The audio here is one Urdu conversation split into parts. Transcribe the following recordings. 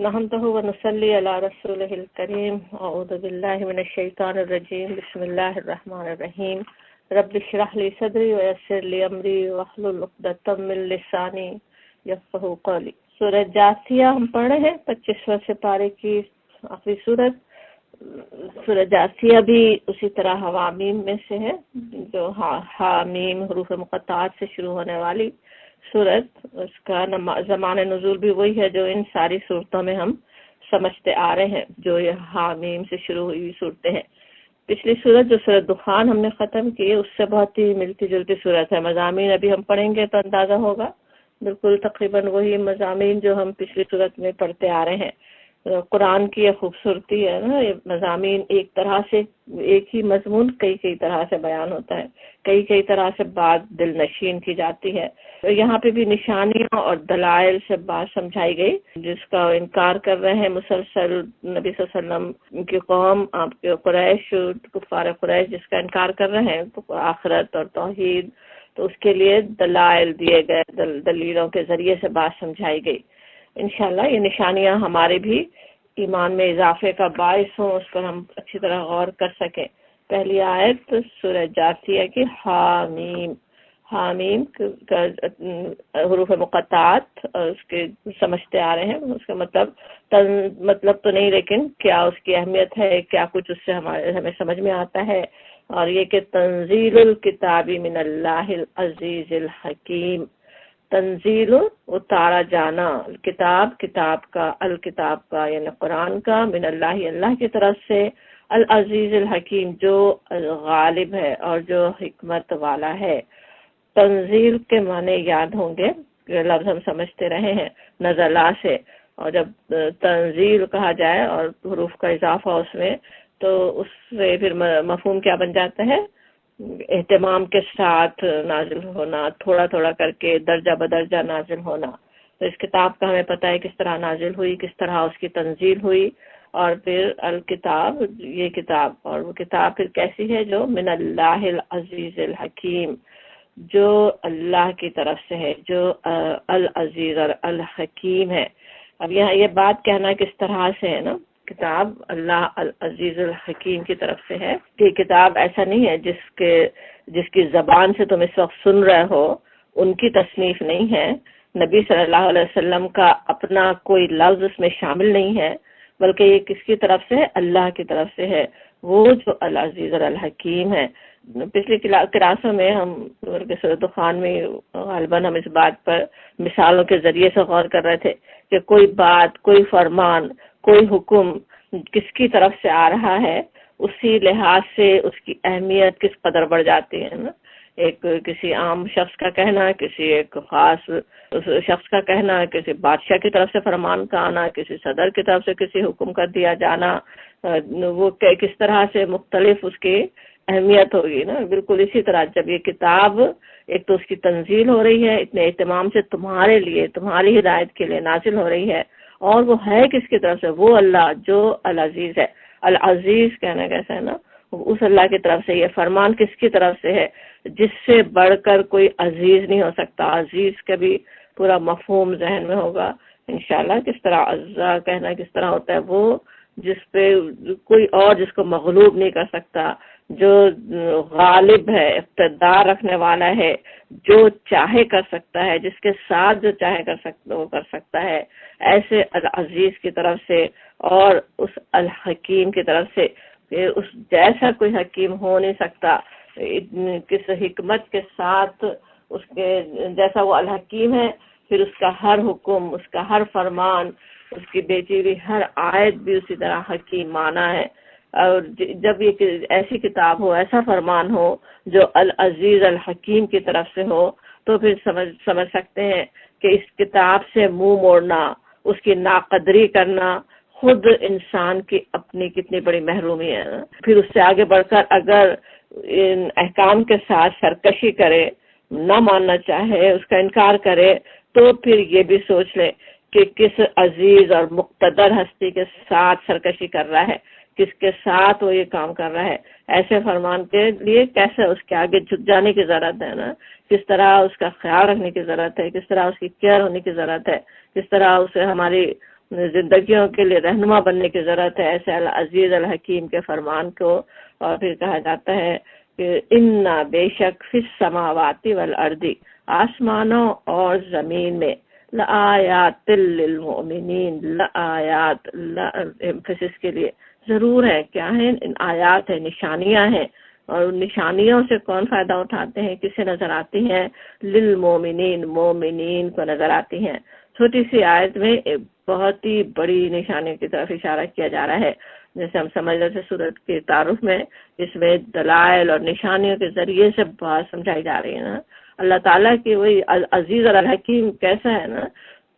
نحمده ونصلي على رسوله الكريم اعوذ بالله من الشيطان الرجيم بسم الله الرحمن الرحيم رب اشرح لي صدري ويسر لي امري واحلل عقدة من لساني يفقهوا قولي۔ سورہ جاثیہ ہم پڑھ رہے ہیں 25واں سپارے کی آخری سورت۔ سورہ جاثیہ بھی اسی طرح حوامیم میں سے ہے، جو حامیم حروف مقطعات سے شروع ہونے والی سورت۔ اس کا زمان نزول بھی وہی ہے جو ان ساری صورتوں میں ہم سمجھتے آ رہے ہیں، جو یہ حامیم سے شروع ہوئی صورتیں ہیں۔ پچھلی صورت جو سورت دخان ہم نے ختم کی، اس سے بہت ہی ملتی جلتی صورت ہے۔ مضامین ابھی ہم پڑھیں گے تو اندازہ ہوگا، بالکل تقریباً وہی مضامین جو ہم پچھلی صورت میں پڑھتے آ رہے ہیں۔ قرآن کی یہ خوبصورتی ہے نا، یہ مضامین ایک طرح سے، ایک ہی مضمون کئی طرح سے بیان ہوتا ہے، کئی طرح سے بات دل نشین کی جاتی ہے۔ یہاں پہ بھی نشانیاں اور دلائل سے بات سمجھائی گئی، جس کا انکار کر رہے ہیں مسلسل نبی صلی اللہ علیہ وسلم کی قوم، آپ کے قریش، کفار قریش، جس کا انکار کر رہے ہیں آخرت اور توحید، تو اس کے لیے دلائل دیے گئے، دلیلوں کے ذریعے سے بات سمجھائی گئی۔ انشاءاللہ یہ نشانیاں ہمارے بھی ایمان میں اضافے کا باعث ہوں، اس پر ہم اچھی طرح غور کر سکیں۔ پہلی آیت سورہ جاثیہ کی حامیم، حامیم کا حروف مقطعات اس کے سمجھتے آ رہے ہیں۔ اس کا مطلب تو نہیں، لیکن کیا اس کی اہمیت ہے، کیا کچھ اس سے ہمیں سمجھ میں آتا ہے، اور یہ کہ تنزیل الکتاب من اللہ العزیز الحکیم۔ تنزیل اتارا جانا، کتاب کا، الکتاب کا یعنی قرآن کا، من اللہ اللہ کی طرف سے، العزیز الحکیم جو غالب ہے اور جو حکمت والا ہے۔ تنزیل کے معنی یاد ہوں گے، لفظ ہم سمجھتے رہے ہیں نزلہ سے، اور جب تنزیل کہا جائے اور حروف کا اضافہ اس میں، تو اس سے پھر مفہوم کیا بن جاتا ہے؟ اہتمام کے ساتھ نازل ہونا، تھوڑا تھوڑا کر کے درجہ بدرجہ نازل ہونا۔ تو اس کتاب کا ہمیں پتہ ہے کس طرح نازل ہوئی، کس طرح اس کی تنزیل ہوئی، اور پھر الکتاب، یہ کتاب، اور وہ کتاب پھر کیسی ہے؟ جو من اللہ العزیز الحکیم، جو اللہ کی طرف سے ہے، جو العزیز اور الحکیم ہے۔ اب یہاں یہ بات کہنا کس طرح سے ہے نا، کتاب اللہ العزیز الحکیم کی طرف سے ہے، کہ کتاب ایسا نہیں ہے جس کی زبان سے تم اس وقت سن رہے ہو، ان کی تصنیف نہیں ہے، نبی صلی اللہ علیہ وسلم کا اپنا کوئی لفظ اس میں شامل نہیں ہے، بلکہ یہ کس کی طرف سے ہے؟ اللہ کی طرف سے ہے، وہ جو العزیز اور الحکیم ہے۔ پچھلی کلاسوں میں ہم سورۃ دخان میں غالباً ہم اس بات پر مثالوں کے ذریعے سے غور کر رہے تھے کہ کوئی بات، کوئی فرمان، کوئی حکم کس کی طرف سے آ رہا ہے، اسی لحاظ سے اس کی اہمیت کس قدر بڑھ جاتی ہے نا۔ ایک کسی عام شخص کا کہنا، کسی ایک خاص شخص کا کہنا، کسی بادشاہ کی طرف سے فرمان کا آنا، کسی صدر کی طرف سے کسی حکم کا دیا جانا، وہ کس طرح سے مختلف اس کی اہمیت ہوگی نا۔ بالکل اسی طرح جب یہ کتاب ایک تو اس کی تنزیل ہو رہی ہے، اتنے اہتمام سے تمہارے لیے، تمہاری ہدایت کے لیے نازل ہو رہی ہے، اور وہ ہے کس کی طرف سے؟ وہ اللہ جو العزیز ہے۔ العزیز کہنا کیسا ہے نا، اس اللہ کی طرف سے۔ یہ فرمان کس کی طرف سے ہے؟ جس سے بڑھ کر کوئی عزیز نہیں ہو سکتا۔ عزیز کا بھی پورا مفہوم ذہن میں ہوگا انشاءاللہ، کس طرح عزا کہنا کس طرح ہوتا ہے، وہ جس پہ کوئی اور جس کو مغلوب نہیں کر سکتا، جو غالب ہے، اقتدار رکھنے والا ہے، جو چاہے کر سکتا ہے، جس کے ساتھ جو چاہے کر سکتا وہ کر سکتا ہے، ایسے العزیز کی طرف سے، اور اس الحکیم کی طرف سے۔ اس جیسا کوئی حکیم ہو نہیں سکتا، کس حکمت کے ساتھ اس کے جیسا وہ الحکیم ہے، پھر اس کا ہر حکم، اس کا ہر فرمان، اس کی بیچی ہوئی ہر آیت بھی اسی طرح حکیمانہ ہے۔ اور جب یہ ایسی کتاب ہو، ایسا فرمان ہو جو العزیز الحکیم کی طرف سے ہو، تو پھر سمجھ سکتے ہیں کہ اس کتاب سے منہ موڑنا، اس کی ناقدری کرنا، خود انسان کی اپنی کتنی بڑی محرومی ہے۔ پھر اس سے آگے بڑھ کر اگر ان احکام کے ساتھ سرکشی کرے، نہ ماننا چاہے، اس کا انکار کرے، تو پھر یہ بھی سوچ لے کہ کس عزیز اور مقتدر ہستی کے ساتھ سرکشی کر رہا ہے، کس کے ساتھ وہ یہ کام کر رہا ہے۔ ایسے فرمان کے لیے کیسے اس کے آگے جھک جانے کی ضرورت ہے نا، کس طرح اس کا خیال رکھنے کی ضرورت ہے، کس طرح اس کی کیئر ہونے کی ضرورت ہے، کس طرح اسے ہماری زندگیوں کے لیے رہنما بننے کی ضرورت ہے ایسے العزیز الحکیم کے فرمان کو. اور پھر کہا جاتا ہے کہ انا بے شک فی السماوات والارض آسمانوں اور زمین میں لآیات للمؤمنین لآیات ایمفیسس کے لیے ضرور ہے. کیا ہیں؟ ان آیات ہیں، نشانیاں ہیں. اور ان نشانیوں سے کون فائدہ اٹھاتے ہیں؟ کسے نظر آتی ہیں؟ للمؤمنین، مومنین کو نظر آتی ہیں. چھوٹی سی آیت میں ایک بہت ہی بڑی نشانی کی طرف اشارہ کیا جا رہا ہے. جیسے ہم سمجھ رہے تھے سورت کے تعارف میں، اس میں دلائل اور نشانیوں کے ذریعے سے بات سمجھائی جا رہی ہے نا. اللہ تعالیٰ کی وہی عزیز اور الحکیم کیسا ہے نا،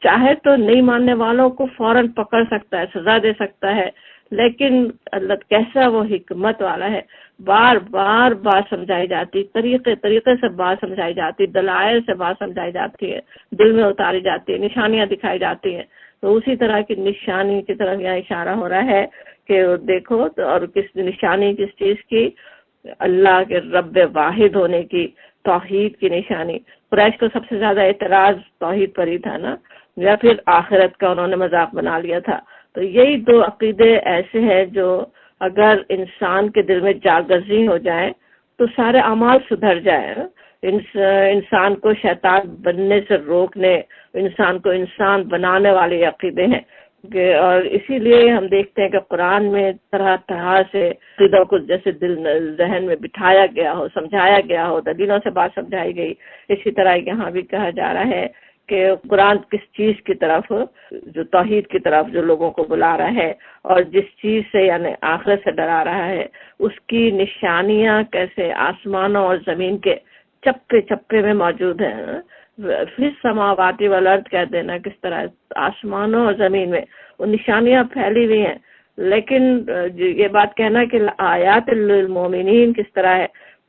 چاہے تو نہیں ماننے والوں کو فوراً پکڑ سکتا ہے، سزا دے سکتا ہے، لیکن اللہ کیسا وہ حکمت والا ہے. بار بار بات سمجھائی جاتی، طریقے سے بات سمجھائی جاتی، دلائل سے بات سمجھائی جاتی ہے، دل میں اتاری جاتی ہے، نشانیاں دکھائی جاتی ہیں. تو اسی طرح کی نشانی کی طرف یہاں اشارہ ہو رہا ہے کہ دیکھو تو، اور کس نشانی کس چیز کی؟ اللہ کے رب واحد ہونے کی، توحید کی نشانی. قریش کو سب سے زیادہ اعتراض توحید پر ہی تھا نا، یا پھر آخرت کا انہوں نے مذاق بنا لیا تھا. تو یہی دو عقیدے ایسے ہیں جو اگر انسان کے دل میں جاگزی ہو جائے تو سارے اعمال سدھر جائیں. انسان کو شیطان بننے سے روکنے، انسان کو انسان بنانے والے عقیدے ہیں. اور اسی لیے ہم دیکھتے ہیں کہ قرآن میں طرح طرح سے عقیدوں کو جیسے ذہن میں بٹھایا گیا ہو، سمجھایا گیا ہو، دلیلوں سے بات سمجھائی گئی. اسی طرح یہاں بھی کہا جا رہا ہے کہ قرآن کس چیز کی طرف، جو توحید کی طرف جو لوگوں کو بلا رہا ہے، اور جس چیز سے یعنی آخرت سے ڈرا رہا ہے، اس کی نشانیاں کیسے آسمانوں اور زمین کے چپے چپے میں موجود ہیں. پھر سماوات والارض کہہ دینا کس طرح آسمانوں اور زمین میں وہ نشانیاں پھیلی ہوئی ہیں. لیکن یہ بات کہنا کہ آیات للمومنین کس طرح ہے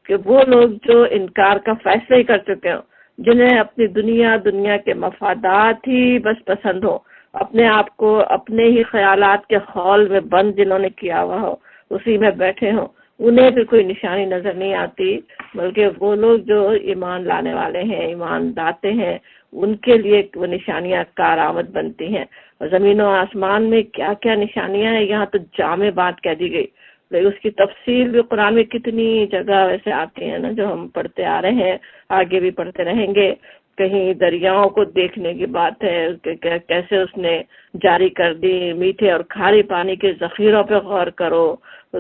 کہ وہ لوگ جو انکار کا فیصلہ ہی کر چکے ہوں، جنہیں اپنی دنیا کے مفادات ہی بس پسند ہو، اپنے آپ کو اپنے ہی خیالات کے خول میں بند جنہوں نے کیا ہوا ہو، اسی میں بیٹھے ہوں، انہیں بھی کوئی نشانی نظر نہیں آتی. بلکہ وہ لوگ جو ایمان لانے والے ہیں، ایمان لاتے ہیں، ان کے لیے وہ نشانیاں کارآمد بنتی ہیں. اور زمین و آسمان میں کیا کیا نشانیاں ہیں، یہاں تو جامع بات کہہ دی گئی، لیکن اس کی تفصیل بھی قرآن میں کتنی جگہ ویسے آتی ہیں نا، جو ہم پڑھتے آ رہے ہیں، آگے بھی پڑھتے رہیں گے. کہیں دریاؤں کو دیکھنے کی بات ہے کہ کیسے اس نے جاری کر دی، میٹھے اور کھارے پانی کے ذخیروں پہ غور کرو،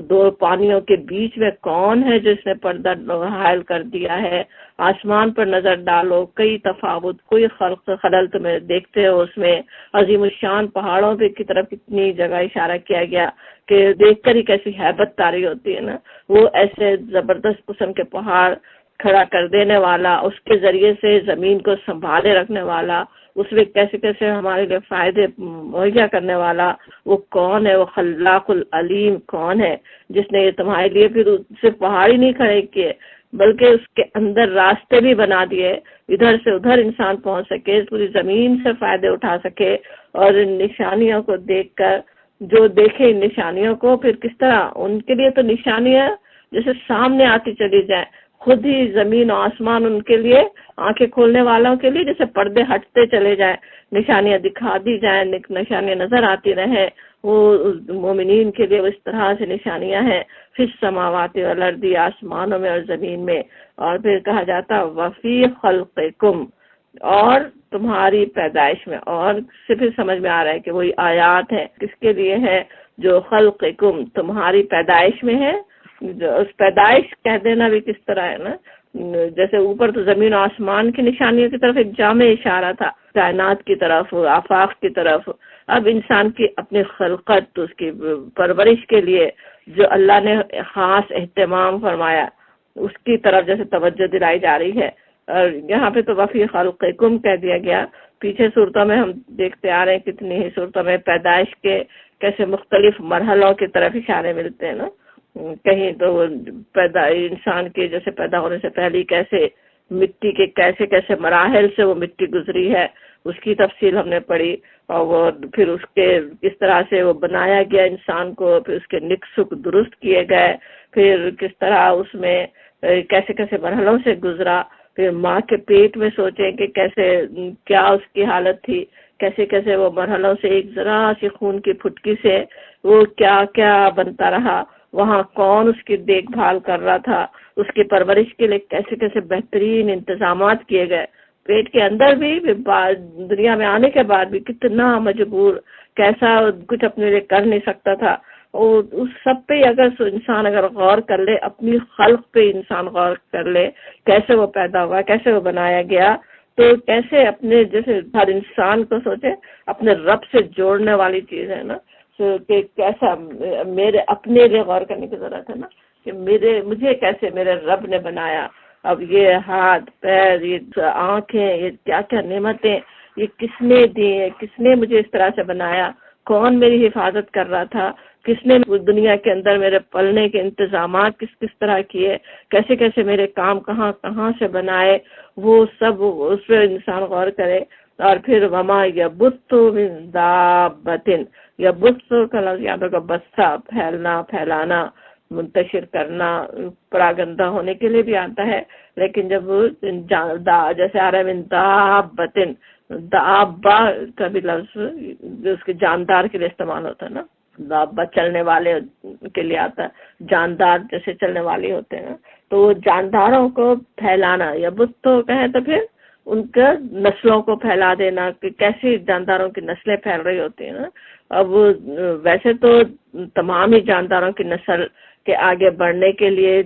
دو پانیوں کے بیچ میں کون ہے جس نے پردہ حائل کر دیا ہے، آسمان پر نظر ڈالو، کئی تفاوت، کوئی خلق خلل تمہیں دیکھتے ہو اس میں. عظیم الشان پہاڑوں پہ کی طرف کتنی جگہ اشارہ کیا گیا کہ دیکھ کر ہی کیسی ہیبت طاری ہوتی ہے نا. وہ ایسے زبردست قسم کے پہاڑ کھڑا کر دینے والا، اس کے ذریعے سے زمین کو سنبھالے رکھنے والا، اس میں کیسے کیسے ہمارے لیے فائدے مہیا کرنے والا وہ کون ہے؟ وہ خلاق العلیم کون ہے جس نے یہ تمہارے لیے پھر صرف پہاڑ ہی نہیں کھڑے کیے بلکہ اس کے اندر راستے بھی بنا دیے، ادھر سے ادھر انسان پہنچ سکے، پوری زمین سے فائدے اٹھا سکے. اور ان نشانیوں کو دیکھ کر جو دیکھے ان نشانیوں کو پھر کس طرح ان کے لیے تو نشانیاں جیسے سامنے آتی چلی جائیں، خود ہی زمین و آسمان ان کے لیے آنکھیں کھولنے والوں کے لیے جیسے پردے ہٹتے چلے جائیں، نشانیاں دکھا دی جائیں، نشانیاں نظر آتی رہیں. وہ مومنین کے لیے اس طرح سے نشانیاں ہیں. فی السماوات والارض، آسمانوں میں اور زمین میں. اور پھر کہا جاتا وفی خلقکم، اور تمہاری پیدائش میں. اور سے پھر سمجھ میں آ رہا ہے کہ وہی آیات ہیں کس کے لیے ہے؟ جو خلقکم تمہاری پیدائش میں ہے. اس پیدائش کہہ دینا بھی کس طرح ہے نا، جیسے اوپر تو زمین و آسمان کی نشانیوں کی طرف ایک جامع اشارہ تھا، کائنات کی طرف، آفاق کی طرف. اب انسان کی اپنی خلقت، اس کی پرورش کے لیے جو اللہ نے خاص اہتمام فرمایا اس کی طرف جیسے توجہ دلائی جا رہی ہے. اور یہاں پہ تو وفی خلقکم کہہ دیا گیا. پیچھے صورتوں میں ہم دیکھتے آ رہے ہیں کتنی ہی صورتوں میں پیدائش کے کیسے مختلف مرحلوں کی طرف اشارے ملتے ہیں نا. کہیں تو انسان کے جیسے پیدا ہونے سے پہلے کیسے مٹی کے کیسے کیسے مراحل سے وہ مٹی گزری ہے اس کی تفصیل ہم نے پڑھی. اور وہ پھر اس کے کس طرح سے وہ بنایا گیا انسان کو، پھر اس کے نک سک درست کیے گئے، پھر کس طرح اس میں کیسے کیسے مرحلوں سے گزرا. پھر ماں کے پیٹ میں سوچیں کہ کیسے کیا اس کی حالت تھی، کیسے کیسے وہ مرحلوں سے ایک ذرا سی خون کی پھٹکی سے وہ کیا کیا بنتا رہا، وہاں کون اس کی دیکھ بھال کر رہا تھا، اس کی پرورش کے لیے کیسے کیسے بہترین انتظامات کیے گئے، پیٹ کے اندر بھی دنیا میں آنے کے بعد بھی کتنا مجبور، کیسا کچھ اپنے لیے کر نہیں سکتا تھا. اور اس سب پہ اگر انسان اگر غور کر لے، اپنی خلق پہ انسان غور کر لے، کیسے وہ پیدا ہوا، کیسے وہ بنایا گیا، تو کیسے اپنے جیسے ہر انسان کو سوچے اپنے رب سے جوڑنے والی چیز ہے نا، کہ کیسا میرے اپنے لیے غور کرنے کی ضرورت ہے نا، کہ مجھے کیسے میرے رب نے بنایا. اب یہ ہاتھ پیر، یہ آنکھیں، یہ کیا کیا نعمتیں یہ کس نے دی، کس نے مجھے اس طرح سے بنایا، کون میری حفاظت کر رہا تھا، کس نے دنیا کے اندر میرے پلنے کے انتظامات کس طرح کیے، کیسے کیسے میرے کام کہاں کہاں سے بنائے، وہ سب اس پہ انسان غور کرے. اور پھر وما یبث من دابۃ، یبث کا لفظ یاد ہوگا بسا، پھیلنا، پھیلانا، منتشر کرنا، پراگندہ ہونے کے لیے بھی آتا ہے، لیکن جب جیسے آ رہا ہے من دابۃ، دابہ کا بھی لفظ جو اس کے جاندار کے لیے استعمال ہوتا ہے نا، دابہ چلنے والے کے لیے آتا ہے، جاندار جیسے چلنے والے ہوتے ہیں، تو وہ جانداروں کو پھیلانا، یا بت تو کہیں تو پھر ان کا نسلوں کو پھیلا دینا، کہ کیسی جانداروں کی نسلیں پھیل رہی ہوتی ہیں نا. اب ویسے تو تمام ہی جانداروں کی نسل کے آگے بڑھنے کے لیے،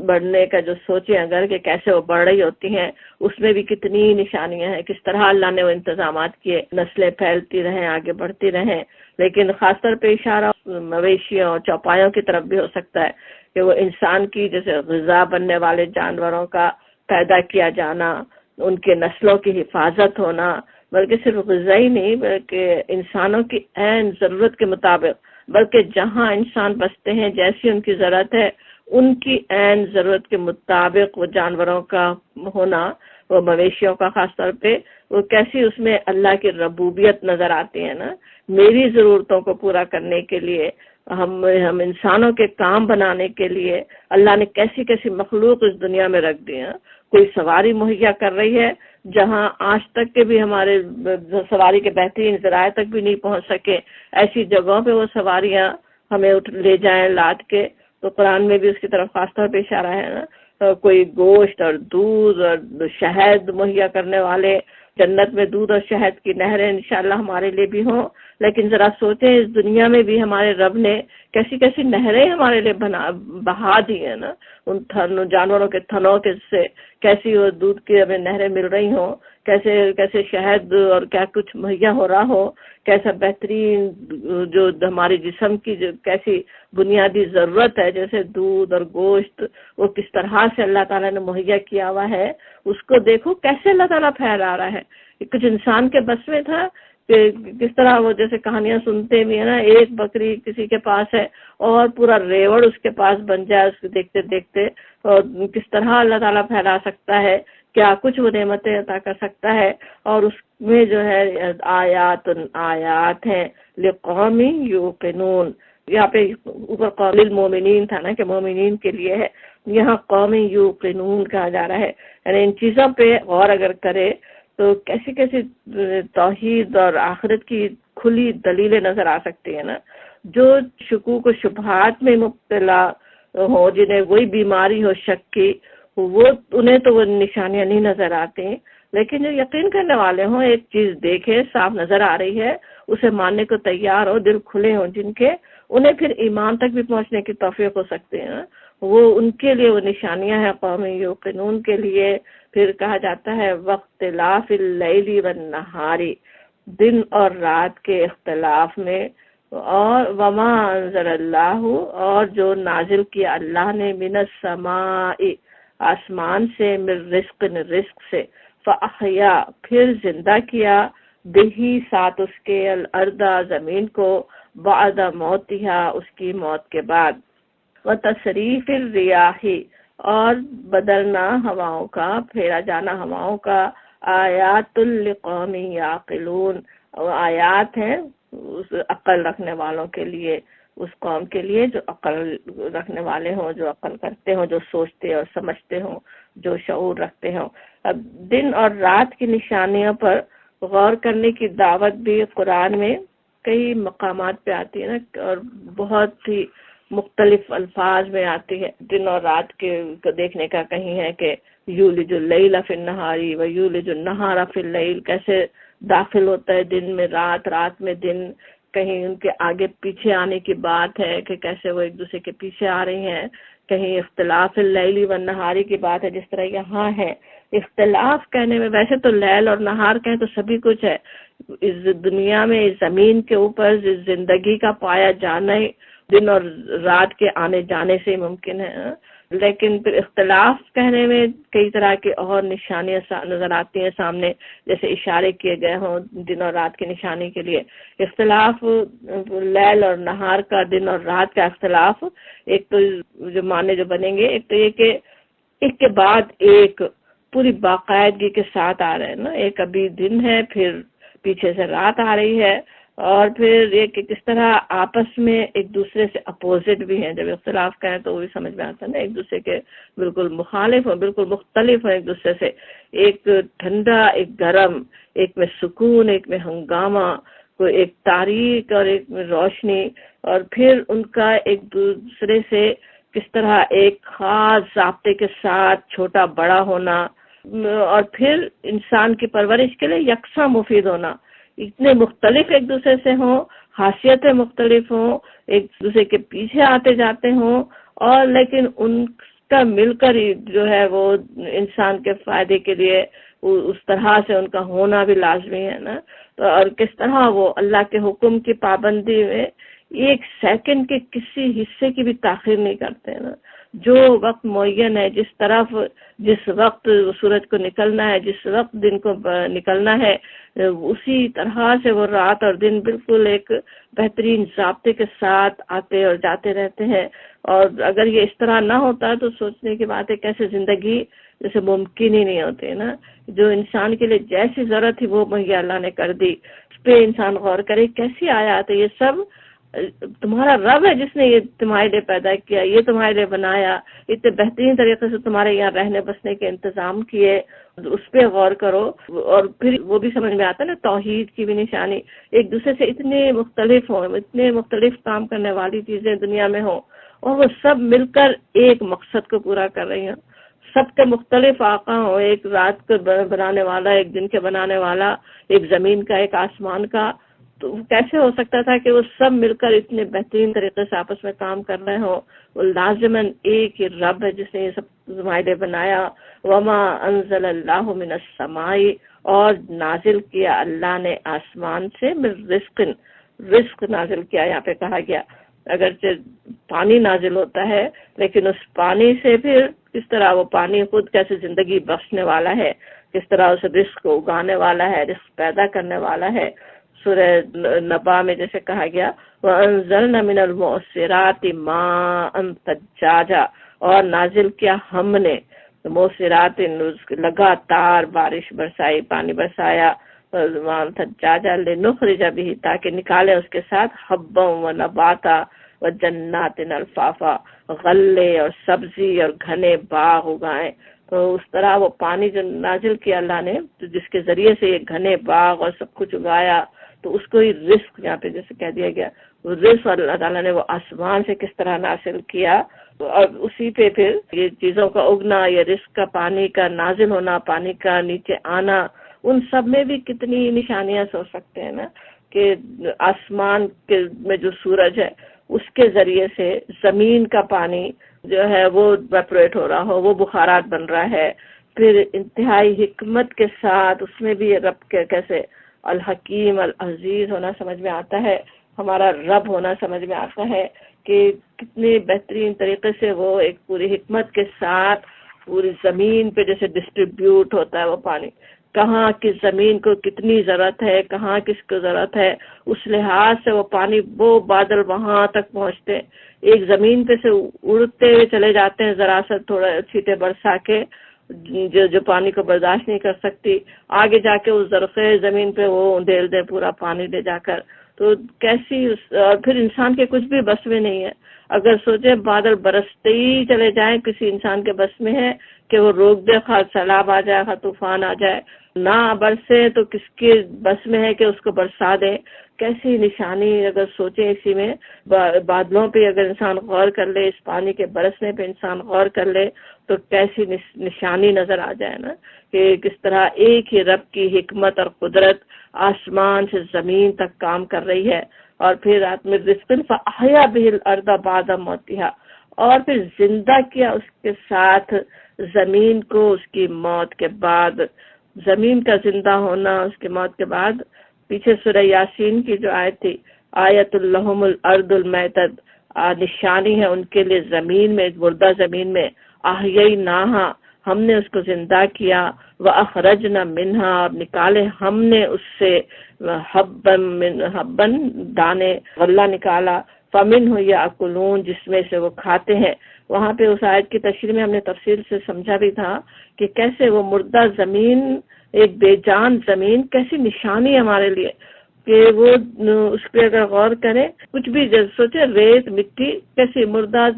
بڑھنے کا جو سوچیں اگر کہ کیسے وہ بڑھ رہی ہوتی ہیں، اس میں بھی کتنی نشانیاں ہیں، کس طرح اللہ نے وہ انتظامات کیے، نسلیں پھیلتی رہیں، آگے بڑھتی رہیں. لیکن خاص طور پہ اشارہ مویشیوں اور چوپایوں کی طرف بھی ہو سکتا ہے، کہ وہ انسان کی جیسے غذا بننے والے جانوروں کا پیدا کیا جانا، ان کے نسلوں کی حفاظت ہونا، بلکہ صرف غذا ہی نہیں بلکہ انسانوں کی عین ضرورت کے مطابق، بلکہ جہاں انسان بستے ہیں جیسی ان کی ضرورت ہے ان کی عین ضرورت کے مطابق وہ جانوروں کا ہونا، وہ مویشیوں کا خاص طور پہ، وہ کیسی اس میں اللہ کی ربوبیت نظر آتی ہے نا. میری ضرورتوں کو پورا کرنے کے لیے، ہم انسانوں کے کام بنانے کے لیے اللہ نے کیسی کیسی مخلوق اس دنیا میں رکھ دی ہیں. کوئی سواری مہیا کر رہی ہے جہاں آج تک کے بھی ہمارے سواری کے بہترین ذرائع تک بھی نہیں پہنچ سکے، ایسی جگہوں پہ وہ سواریاں ہمیں لے جائیں لاد کے. تو قرآن میں بھی اس کی طرف خاص طور پہ اشارہ ہے نا. کوئی گوشت اور دودھ اور شہد مہیا کرنے والے، جنت میں دودھ اور شہد کی نہریں انشاءاللہ ہمارے لیے بھی ہوں. لیکن ذرا سوچیں اس دنیا میں بھی ہمارے رب نے کیسی کیسی نہریں ہمارے لیے بہا دی ہیں نا، ان جانوروں کے تھنوں کے سے کیسی وہ دودھ کی ہمیں نہریں مل رہی ہوں، کیسے کیسے شہد اور کیا کچھ مہیا ہو رہا ہو، کیسا بہترین جو ہمارے جسم کی جو کیسی بنیادی ضرورت ہے جیسے دودھ اور گوشت، وہ کس طرح سے اللہ تعالیٰ نے مہیا کیا ہوا ہے، اس کو دیکھو کیسے اللہ تعالیٰ پھیلا رہا ہے. کچھ انسان کے بس میں تھا کہ کس طرح وہ جیسے کہانیاں سنتے بھی ہیں نا، ایک بکری کسی کے پاس ہے اور پورا ریوڑ اس کے پاس بن جائے اس کو دیکھتے دیکھتے، اور کس طرح اللہ تعالیٰ پھیلا سکتا ہے، کیا کچھ وہ نعمتیں عطا کر سکتا ہے. اور اس میں جو ہے آیات ہیں لقوم یوقنون. یہاں پہ اوپر قول المومنین تھا نا کہ مومنین کے لیے ہے، یہاں قوم یوقنون کہا جا رہا ہے. یعنی ان چیزوں پہ غور اگر کرے تو کیسی کیسی توحید اور آخرت کی کھلی دلیلیں نظر آ سکتی ہیں نا. جو شکوک و شبہات میں مبتلا ہو، جنہیں وہی بیماری ہو شک کی، انہیں تو وہ نشانیاں نہیں نظر آتی، لیکن جو یقین کرنے والے ہوں، ایک چیز دیکھے صاف نظر آ رہی ہے، اسے ماننے کو تیار ہو، دل کھلے ہوں جن کے، انہیں پھر ایمان تک بھی پہنچنے کی توفیق ہو سکتے ہیں. وہ ان کے لیے وہ نشانیاں ہیں قوم یوقنون کے لیے. پھر کہا جاتا ہے واختلاف اللیل والنہار، دن اور رات کے اختلاف میں، اور وما انزل اللہ، اور جو نازل کیا اللہ نے من السماء، آسمان سے، من رزق سے، فاحیا، پھر زندہ کیا، بہی ساتھ اس کے، الارض، زمین کو، بعد موتہا، اس کی موت کے بعد، وتصریف الریاح، اور بدلنا ہواؤں کا، پھیرا جانا ہواؤں کا، آیات لقوم یعقلون، آیات ہیں اس عقل رکھنے والوں کے لیے، اس قوم کے لیے جو عقل رکھنے والے ہوں، جو عقل کرتے ہوں، جو سوچتے اور سمجھتے ہوں، جو شعور رکھتے ہوں. اب دن اور رات کی نشانیوں پر غور کرنے کی دعوت بھی قرآن میں کئی مقامات پہ آتی ہے نا، اور بہت ہی مختلف الفاظ میں آتی ہے. دن اور رات کے کو دیکھنے کا کہیں ہے کہ یولج اللیل فی النہار و یولج النہار فی اللیل، کیسے داخل ہوتا ہے دن میں رات، رات میں دن. کہیں ان کے آگے پیچھے آنے کی بات ہے کہ کیسے وہ ایک دوسرے کے پیچھے آ رہی ہیں. کہیں اختلاف اللیل والنہار کی بات ہے جس طرح یہاں ہے. اختلاف کہنے میں ویسے تو لیل اور نہار کہیں تو سبھی کچھ ہے اس دنیا میں، اس زمین کے اوپر اس زندگی کا پایا جانا ہی دن اور رات کے آنے جانے سے ممکن ہے. لیکن پھر اختلاف کہنے میں کئی طرح کی اور نشانیاں نظر آتی ہیں سامنے، جیسے اشارے کیے گئے ہوں دن اور رات کی نشانی کے لیے. اختلاف لیل اور نہار کا، دن اور رات کا اختلاف، ایک تو جو معنی جو بنیں گے، ایک تو یہ کہ ایک کے بعد ایک پوری باقاعدگی کے ساتھ آ رہے ہیں نا. ایک ابھی دن ہے، پھر پیچھے سے رات آ رہی ہے، اور پھر یہ کہ کس طرح آپس میں ایک دوسرے سے اپوزٹ بھی ہیں. جب اختلاف کہیں تو وہ بھی سمجھ میں آتا ہے نا، ایک دوسرے کے بالکل مخالف ہوں، بالکل مختلف ہیں ایک دوسرے سے. ایک ٹھنڈا، ایک گرم، ایک میں سکون، ایک میں ہنگامہ، کوئی ایک تاریک اور ایک میں روشنی. اور پھر ان کا ایک دوسرے سے کس طرح ایک خاص ضابطے کے ساتھ چھوٹا بڑا ہونا، اور پھر انسان کی پرورش کے لیے یکساں مفید ہونا. اتنے مختلف ایک دوسرے سے ہوں، خاصیتیں مختلف ہوں، ایک دوسرے کے پیچھے آتے جاتے ہوں، اور لیکن ان کا مل کر ہی جو ہے وہ انسان کے فائدے کے لیے اس طرح سے ان کا ہونا بھی لازمی ہے نا. اور کس طرح وہ اللہ کے حکم کی پابندی میں ایک سیکنڈ کے کسی حصے کی بھی تاخیر نہیں کرتے نا. جو وقت معین ہے، جس طرف جس وقت سورج کو نکلنا ہے، جس وقت دن کو نکلنا ہے، اسی طرح سے وہ رات اور دن بالکل ایک بہترین ضابطے کے ساتھ آتے اور جاتے رہتے ہیں. اور اگر یہ اس طرح نہ ہوتا تو سوچنے کی بات ہے کیسے زندگی جیسے ممکن ہی نہیں ہوتی نا. جو انسان کے لیے جیسی ضرورت تھی وہ مہیا اللہ نے کر دی. اس پہ انسان غور کرے کیسی آیات ہے. یہ سب تمہارا رب ہے جس نے یہ تمہارے لیے پیدا کیا، یہ تمہارے لیے بنایا، اتنے بہترین طریقے سے تمہارے یہاں رہنے بسنے کے انتظام کیے. اس پہ غور کرو. اور پھر وہ بھی سمجھ میں آتا ہے نا توحید کی بھی نشانی. ایک دوسرے سے اتنے مختلف ہوں، اتنے مختلف کام کرنے والی چیزیں دنیا میں ہوں، اور وہ سب مل کر ایک مقصد کو پورا کر رہی ہیں. سب کے مختلف آقا ہوں، ایک رات کو بنانے والا، ایک دن کے بنانے والا، ایک زمین کا، ایک آسمان کا. تو کیسے ہو سکتا تھا کہ وہ سب مل کر اتنے بہترین طریقے سے آپس میں کام کر رہے ہوں. وہ لازماً ایک ہی رب ہے جس نے یہ سب تمہارے بنایا. وما انزل اللہ من السماء، اور نازل کیا اللہ نے آسمان سے، من رزق نازل کیا. یہاں پہ کہا گیا اگرچہ پانی نازل ہوتا ہے، لیکن اس پانی سے پھر کس طرح وہ پانی خود کیسے زندگی بخشنے والا ہے، کس طرح اس رزق کو اگانے والا ہے، رزق پیدا کرنے والا ہے. سورہ نبا میں جیسے کہا گیا وَأَنزَلْنَا مِنَ الْمُعْصِرَاتِ مَاءً ثَجَّاجًا، اور نازل کیا ہم نے موسرات، لگاتار بارش برسائی، پانی برسایا، ثجاجا لنخرج به، تاکہ نکالے اس کے ساتھ حبا و نباتا و جنات الفافا، غلے اور سبزی اور گھنے باغ اگائیں. تو اس طرح وہ پانی جو نازل کیا اللہ نے، تو جس کے ذریعے سے یہ گھنے باغ اور سب کچھ اگایا، تو اس کو ہی رزق یہاں پہ جیسے کہہ دیا گیا. وہ رزق اللہ تعالیٰ نے وہ آسمان سے کس طرح نازل کیا، اور اسی پہ پھر یہ چیزوں کا اگنا، یہ رزق کا، پانی کا نازل ہونا، پانی کا نیچے آنا، ان سب میں بھی کتنی نشانیاں سو سکتے ہیں نا. کہ آسمان کے میں جو سورج ہے اس کے ذریعے سے زمین کا پانی جو ہے وہ ویپوریٹ ہو رہا ہو، وہ بخارات بن رہا ہے. پھر انتہائی حکمت کے ساتھ اس میں بھی رب کے کیسے الحکیم العزیز ہونا سمجھ میں آتا ہے، ہمارا رب ہونا سمجھ میں آتا ہے کہ کتنے بہترین طریقے سے وہ ایک پوری حکمت کے ساتھ پوری زمین پہ جیسے ڈسٹریبیوٹ ہوتا ہے وہ پانی، کہاں کس زمین کو کتنی ضرورت ہے، کہاں کس کو ضرورت ہے، اس لحاظ سے وہ پانی، وہ بادل وہاں تک پہنچتے، ایک زمین پہ سے اڑتے ہوئے چلے جاتے ہیں ذرا سا تھوڑا چھینٹے برسا کے، جو پانی کو برداشت نہیں کر سکتی، آگے جا کے اس زرخیز زمین پہ وہ ڈھیل دے پورا پانی لے جا کر. تو کیسی اور پھر انسان کے کچھ بھی بس میں نہیں ہے. اگر سوچیں بادل برستے ہی چلے جائیں، کسی انسان کے بس میں ہے کہ وہ روک دے، خواہ سیلاب آ جائے، خواہ طوفان آ جائے، نہ برسے تو کس کے بس میں ہے کہ اس کو برسا دے؟ کیسی نشانی اگر سوچیں اسی میں، بادلوں پہ اگر انسان غور کر لے، اس پانی کے برسنے پہ انسان غور کر لے تو کیسی نشانی نظر آ جائے نا، کہ کس طرح ایک ہی رب کی حکمت اور قدرت آسمان سے زمین تک کام کر رہی ہے۔ اور پھر رات میں رزقن فاحیا بہ الارض بعد موتها، اور پھر زندہ کیا اس کے ساتھ زمین کو اس کی موت کے بعد، زمین کا زندہ ہونا اس کی موت کے بعد۔ پیچھے سورہ یاسین کی جو آیت تھی، آیت لہم الارض المیتۃ، نشانی ہے ان کے لیے زمین میں، مردہ زمین میں، احییناہا، ہم نے اس کو زندہ کیا، وَأَخْرَجْنَا مِنْهَا، اور نکالے ہم نے اس سے حبن دانے، غلہ نکالا، فَمِنْهُ يَأْكُلُونَ، جس میں سے وہ کھاتے ہیں۔ وہاں پہ اس آیت کی تشریح میں ہم نے تفصیل سے سمجھا بھی تھا کہ کیسے وہ مردہ زمین، ایک بے جان زمین، کیسی نشانی ہمارے لیے کہ وہ اس پہ اگر غور کریں، کچھ بھی سوچے، ریت مٹی کیسی مردہ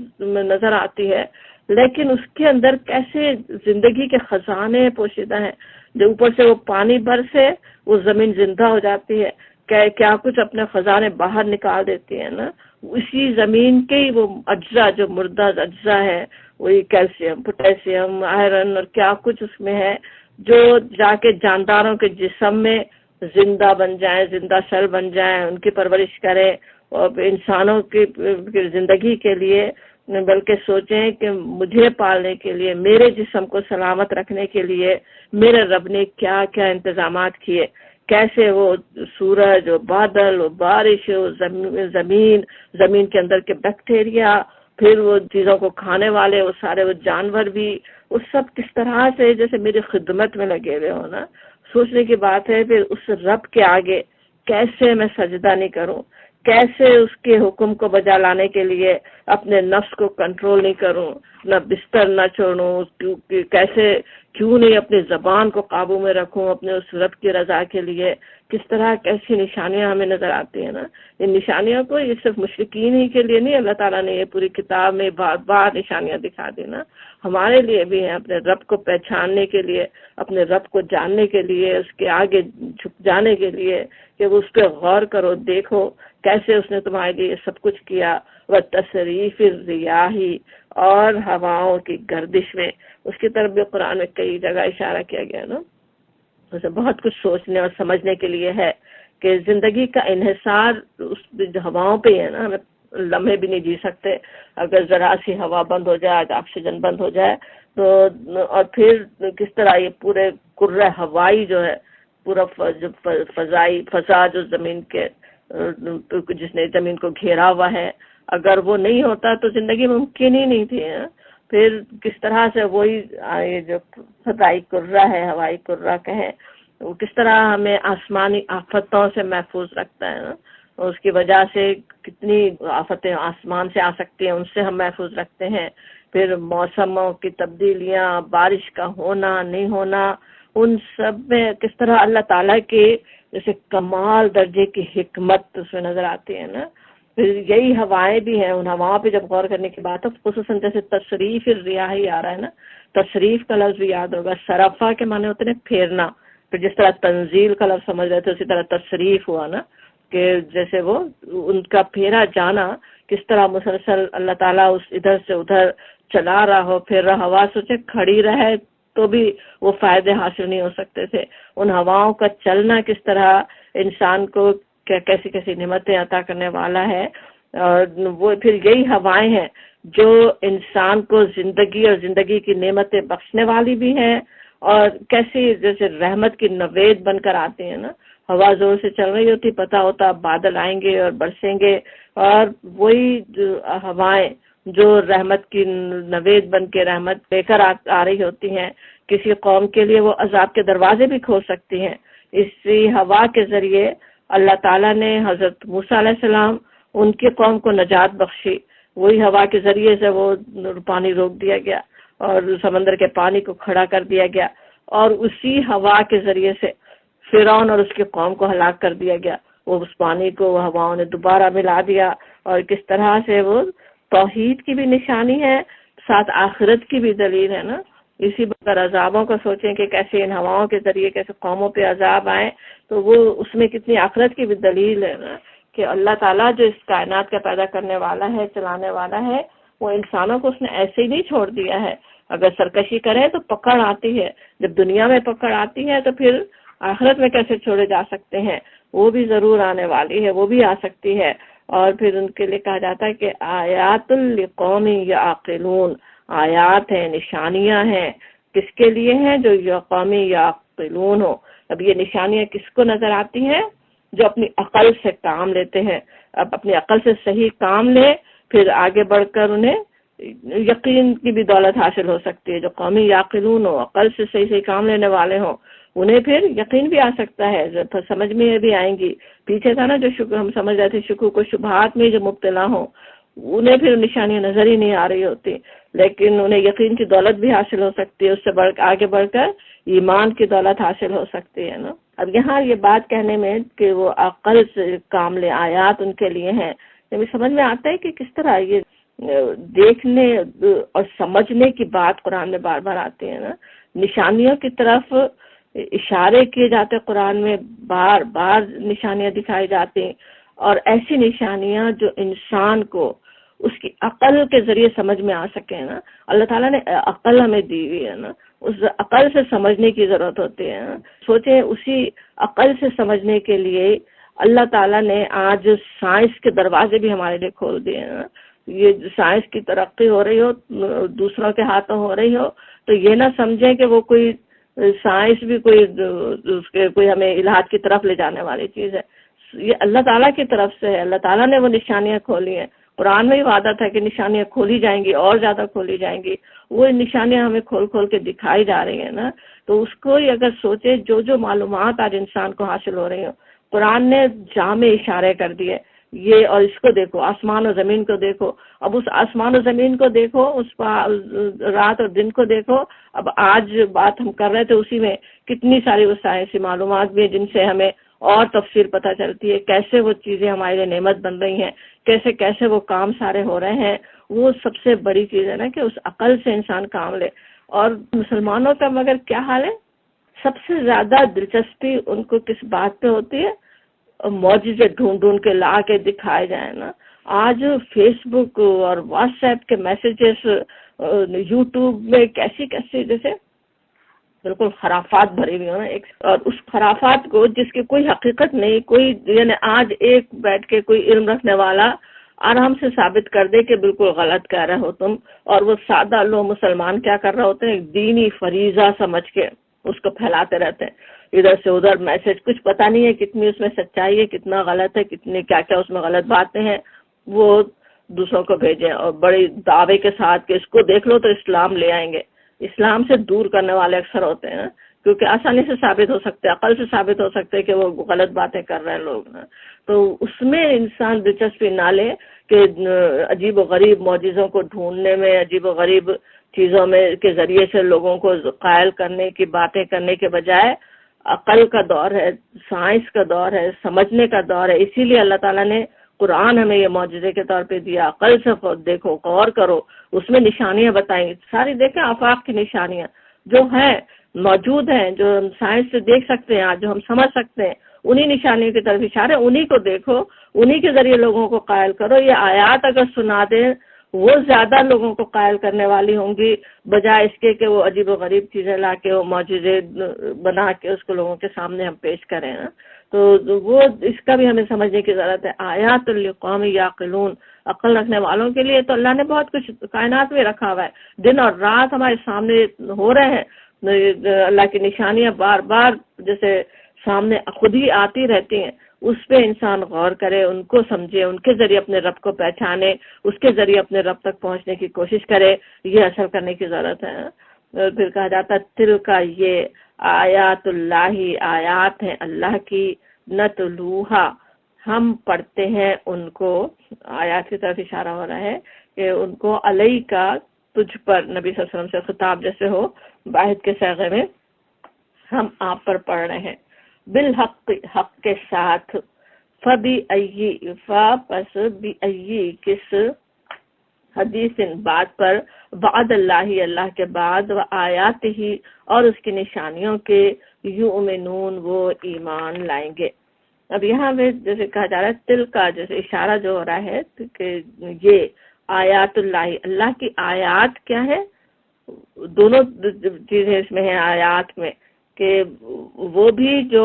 نظر آتی ہے، لیکن اس کے اندر کیسے زندگی کے خزانے پوشیدہ ہیں، جو اوپر سے وہ پانی برسے وہ زمین زندہ ہو جاتی ہے، کیا کچھ اپنے خزانے باہر نکال دیتی ہے نا۔ اسی زمین کے ہی وہ اجزاء، جو مردہ اجزاء ہے، وہی کیلشیم، پوٹیشیم، آئرن اور کیا کچھ اس میں ہے، جو جا کے جانداروں کے جسم میں زندہ بن جائیں، زندہ سیل بن جائیں، ان کی پرورش کریں، اور انسانوں کی زندگی کے لیے، بلکہ سوچیں کہ مجھے پالنے کے لیے، میرے جسم کو سلامت رکھنے کے لیے میرے رب نے کیا کیا انتظامات کیے، کیسے وہ سورج، وہ بادل، وہ بارش، وہ زمین کے اندر کے بیکٹیریا، پھر وہ چیزوں کو کھانے والے، وہ سارے وہ جانور بھی، وہ سب کس طرح سے جیسے میری خدمت میں لگے ہوئے ہو نا۔ سوچنے کی بات ہے پھر اس رب کے آگے کیسے میں سجدہ نہیں کروں، کیسے اس کے حکم کو بجا لانے کے لیے اپنے نفس کو کنٹرول نہیں کروں، نہ بستر نہ چھوڑوں، کیسے کیوں نہیں اپنی زبان کو قابو میں رکھوں اپنے اس رب کی رضا کے لیے۔ کس طرح کیسی نشانیاں ہمیں نظر آتی ہیں نا۔ ان نشانیوں کو یہ صرف مشرکین ہی کے لیے نہیں، اللہ تعالیٰ نے یہ پوری کتاب میں بار بار نشانیاں دکھا دی نا، ہمارے لیے بھی ہیں، اپنے رب کو پہچاننے کے لیے، اپنے رب کو جاننے کے لیے، اس کے آگے جھک جانے کے لیے کہ وہ اس پہ غور کرو، دیکھو کیسے اس نے تمہارے لیے سب کچھ کیا۔ وَالتَّصْرِيفِ الرِّيَاحِ، اور ہواؤں کی گردش میں، اس کی طرف بھی قرآن میں کئی جگہ اشارہ کیا گیا نا۔ اسے بہت کچھ سوچنے اور سمجھنے کے لیے ہے کہ زندگی کا انحصار اس ہواؤں پہ ہے نا، ہمیں لمحے بھی نہیں جی سکتے، اگر ذرا سی ہوا بند ہو جائے، آکسیجن بند ہو جائے تو، اور پھر کس طرح یہ پورے کرۂ ہوائی جو ہے، پورا فضا جو زمین کے، جس نے زمین کو گھیرا ہوا ہے، اگر وہ نہیں ہوتا تو زندگی ممکن ہی نہیں تھی۔ پھر کس طرح سے وہی یہ جو فضائی کرہ ہے، ہوائی کرہ کہیں، وہ کس طرح ہمیں آسمانی آفتوں سے محفوظ رکھتا ہے نا، اس کی وجہ سے کتنی آفتیں آسمان سے آ سکتی ہیں، ان سے ہم محفوظ رکھتے ہیں۔ پھر موسموں کی تبدیلیاں، بارش کا ہونا نہیں ہونا، ان سب میں کس طرح اللہ تعالیٰ کے جیسے کمال درجے کی حکمت اس میں نظر آتی ہے نا۔ پھر یہی ہوائیں بھی ہیں، ان ہواؤں پہ جب غور کرنے کی بات ہے، خصوصاً جیسے تصریف الریاح ہی آ رہا ہے نا، تصریف کا لفظ بھی یاد ہوگا، صرفہ کے معنی ہوتے ہیں پھیرنا، پھر جس طرح تنزیل کا لفظ سمجھ رہے تھے اسی طرح تصریف ہوا نا، کہ جیسے وہ ان کا پھیرا جانا، کس طرح مسلسل اللہ تعالیٰ اس ادھر سے ادھر چلا رہا ہو، پھر رہا، ہوا سوچے کھڑی رہے تو بھی وہ فائدے حاصل نہیں ہو سکتے تھے، ان ہواؤں کا چلنا کس طرح انسان کو کیسی کیسی نعمتیں عطا کرنے والا ہے۔ اور وہ پھر یہی ہوائیں ہیں جو انسان کو زندگی اور زندگی کی نعمتیں بخشنے والی بھی ہیں، اور کیسی جیسے رحمت کی نوید بن کر آتے ہیں نا، ہوا زور سے چل رہی ہوتی، پتہ ہوتا بادل آئیں گے اور برسیں گے، اور وہی ہوائیں جو رحمت کی نوید بن کے رحمت لے کر آ رہی ہوتی ہیں، کسی قوم کے لیے وہ عذاب کے دروازے بھی کھول سکتی ہیں۔ اسی ہوا کے ذریعے اللہ تعالیٰ نے حضرت موسیٰ علیہ السلام، ان کی قوم کو نجات بخشی، وہی ہوا کے ذریعے سے وہ پانی روک دیا گیا اور سمندر کے پانی کو کھڑا کر دیا گیا، اور اسی ہوا کے ذریعے سے فرعون اور اس کی قوم کو ہلاک کر دیا گیا۔ وہ اس پانی کو وہ ہواؤں نے دوبارہ ملا دیا، اور کس طرح سے وہ توحید کی بھی نشانی ہے، ساتھ آخرت کی بھی دلیل ہے نا. اسی بغیر عذابوں کو سوچیں کہ کیسے ان ہواؤں کے ذریعے کیسے قوموں پہ عذاب آئیں، تو وہ اس میں کتنی آخرت کی بھی دلیل ہے نا کہ اللہ تعالیٰ جو اس کائنات کا پیدا کرنے والا ہے، چلانے والا ہے، وہ انسانوں کو اس نے ایسے ہی نہیں چھوڑ دیا ہے. اگر سرکشی کرے تو پکڑ آتی ہے، جب دنیا میں پکڑ آتی ہے تو پھر آخرت میں کیسے چھوڑے جا سکتے ہیں؟ وہ بھی ضرور آنے والی ہے، وہ بھی آ سکتی ہے. اور پھر ان کے لیے کہا جاتا ہے کہ آیات لقوم یعقلون، آیات ہیں، نشانیاں ہیں، کس کے لیے ہیں؟ جو یقوم یعقلون ہو. اب یہ نشانیاں کس کو نظر آتی ہیں؟ جو اپنی عقل سے کام لیتے ہیں. اب اپنی عقل سے صحیح کام لے، پھر آگے بڑھ کر انہیں یقین کی بھی دولت حاصل ہو سکتی ہے. جو قومی یعقلون ہو، عقل سے صحیح صحیح کام لینے والے ہوں، انہیں پھر یقین بھی آ سکتا ہے، سمجھ میں بھی آئیں گی. پیچھے تھا نا جو ہم سمجھ رہے تھے شکوک و شبہات میں جو مبتلا ہوں، انہیں پھر نشانیاں نظر ہی نہیں آ رہی ہوتی، لیکن انہیں یقین کی دولت بھی حاصل ہو سکتی ہے. اس سے آگے بڑھ کر ایمان کی دولت حاصل ہو سکتی ہے نا. اب یہاں یہ بات کہنے میں کہ وہ عقل سے کام لے، آیات ان کے لیے ہیں، ہمیں سمجھ میں آتا ہے کہ کس طرح یہ دیکھنے اور سمجھنے کی بات قرآن میں بار بار آتی ہے نا. نشانیوں کی طرف اشارے کیے جاتے قرآن میں، بار بار نشانیاں دکھائی جاتی ہیں، اور ایسی نشانیاں جو انسان کو اس کی عقل کے ذریعے سمجھ میں آ سکے نا. اللہ تعالیٰ نے عقل ہمیں دی ہوئی ہے نا، اس عقل سے سمجھنے کی ضرورت ہوتی ہے نا. سوچیں اسی عقل سے سمجھنے کے لیے اللہ تعالیٰ نے آج سائنس کے دروازے بھی ہمارے لیے کھول دیے ہیں نا. یہ سائنس کی ترقی ہو رہی ہو، دوسروں کے ہاتھوں ہو رہی ہو، تو یہ نہ سمجھیں کہ وہ کوئی سائنس بھی کوئی ہمیں الہات کی طرف لے جانے والی چیز ہے. یہ اللہ تعالیٰ کی طرف سے ہے، اللہ تعالیٰ نے وہ نشانیاں کھولی ہیں. قرآن میں ہی وعدہ تھا کہ نشانیاں کھولی جائیں گی، اور زیادہ کھولی جائیں گی. وہ نشانیاں ہمیں کھول کھول کے دکھائی جا رہی ہیں نا. تو اس کو ہی اگر سوچے جو معلومات آج انسان کو حاصل ہو رہی ہوں، قرآن نے جامع اشارے کر دیے. یہ اور اس کو دیکھو، آسمان و زمین کو دیکھو. اب اس آسمان و زمین کو دیکھو، اس رات اور دن کو دیکھو. اب آج بات ہم کر رہے تھے اسی میں کتنی ساری وہ سائنسی معلومات بھی ہیں جن سے ہمیں اور تفصیل پتہ چلتی ہے، کیسے وہ چیزیں ہمارے لیے نعمت بن رہی ہیں، کیسے وہ کام سارے ہو رہے ہیں. وہ سب سے بڑی چیز ہے نا کہ اس عقل سے انسان کام لے. اور مسلمانوں کا مگر کیا حال ہے؟ سب سے زیادہ دلچسپی ان کو کس بات پہ ہوتی ہے؟ معجزے ڈھونڈ کے لا کے دکھائے جائیں نا. آج فیس بک اور واٹس ایپ کے میسیجز، یوٹیوب میں کیسی جیسے بالکل خرافات بھری ہوئی ہیں. اور اس خرافات کو جس کی کوئی حقیقت نہیں، کوئی یعنی آج ایک بیٹھ کے کوئی علم رکھنے والا آرام سے ثابت کر دے کہ بالکل غلط کہہ رہے ہو تم، اور وہ سادہ لوگ مسلمان کیا کر رہے ہوتے ہیں؟ دینی فریضہ سمجھ کے اس کو پھیلاتے رہتے ہیں، ادھر سے ادھر میسج. کچھ پتہ نہیں ہے کتنی اس میں سچائی ہے، کتنا غلط ہے، کتنے کیا اس میں غلط باتیں ہیں، وہ دوسروں کو بھیجیں اور بڑے دعوے کے ساتھ کہ اس کو دیکھ لو تو اسلام لے آئیں گے. اسلام سے دور کرنے والے اکثر ہوتے ہیں کیونکہ آسانی سے ثابت ہو سکتے ہیں، عقل سے ثابت ہو سکتے ہیں کہ وہ غلط باتیں کر رہے ہیں لوگ نا. تو اس میں انسان دلچسپی نہ لے کہ عجیب و غریب معجزوں کو ڈھونڈنے میں، عجیب و غریب چیزوں میں کے ذریعے سے لوگوں کو قائل کرنے کی باتیں کرنے کے بجائے عقل کا دور ہے، سائنس کا دور ہے، سمجھنے کا دور ہے. اسی لیے اللہ تعالیٰ نے قرآن ہمیں یہ معجزے کے طور پہ دیا. عقل سے دیکھو، غور کرو، اس میں نشانیاں بتائیں گی ساری. دیکھیں آفاق کی نشانیاں جو ہیں، موجود ہیں، جو ہم سائنس سے دیکھ سکتے ہیں، آج جو ہم سمجھ سکتے ہیں، انہی نشانیوں کی طرف اشارے. انہی کو دیکھو، انہی کے ذریعے لوگوں کو قائل کرو. یہ آیات اگر سنا دیں وہ زیادہ لوگوں کو قائل کرنے والی ہوں گی بجائے اس کے کہ وہ عجیب و غریب چیزیں لا کے وہ معجزے بنا کے اس کو لوگوں کے سامنے ہم پیش کریں. تو وہ اس کا بھی ہمیں سمجھنے کی ضرورت ہے. آیات لقوم یعقلون، عقل رکھنے والوں کے لیے تو اللہ نے بہت کچھ کائنات میں رکھا ہوا ہے. دن اور رات ہمارے سامنے ہو رہے ہیں. اللہ کی نشانیاں بار بار جیسے سامنے خود ہی آتی رہتی ہیں. اس پہ انسان غور کرے، ان کو سمجھے، ان کے ذریعے اپنے رب کو پہچانے، اس کے ذریعے اپنے رب تک پہنچنے کی کوشش کرے. یہ اثر کرنے کی ضرورت ہے. پھر کہا جاتا تل کا یہ آیات اللہ، آیات ہیں اللہ کی، نتلوہا ہم پڑھتے ہیں ان کو. آیات کی طرف اشارہ ہو رہا ہے کہ ان کو علیہ کا تجھ پر، نبی صلی اللہ علیہ وسلم سے خطاب جیسے ہو واحد کے صیغے میں، ہم آپ پر پڑھ رہے ہیں بالحق، حق کے ساتھ. فبی ای، فا پس بی ای کس، حدیث بات پر، بعد اللہ اللہ کے بعد، و آیات ہی اور اس کی نشانیوں کے، یؤمنون وہ ایمان لائیں گے۔ اب یہاں پہ جیسے کہا جا رہا ہے تل کا جیسے اشارہ جو ہو رہا ہے کہ یہ آیات اللہ، اللہ کی آیات کیا ہے، دونوں چیزیں اس میں ہیں آیات میں، کہ وہ بھی جو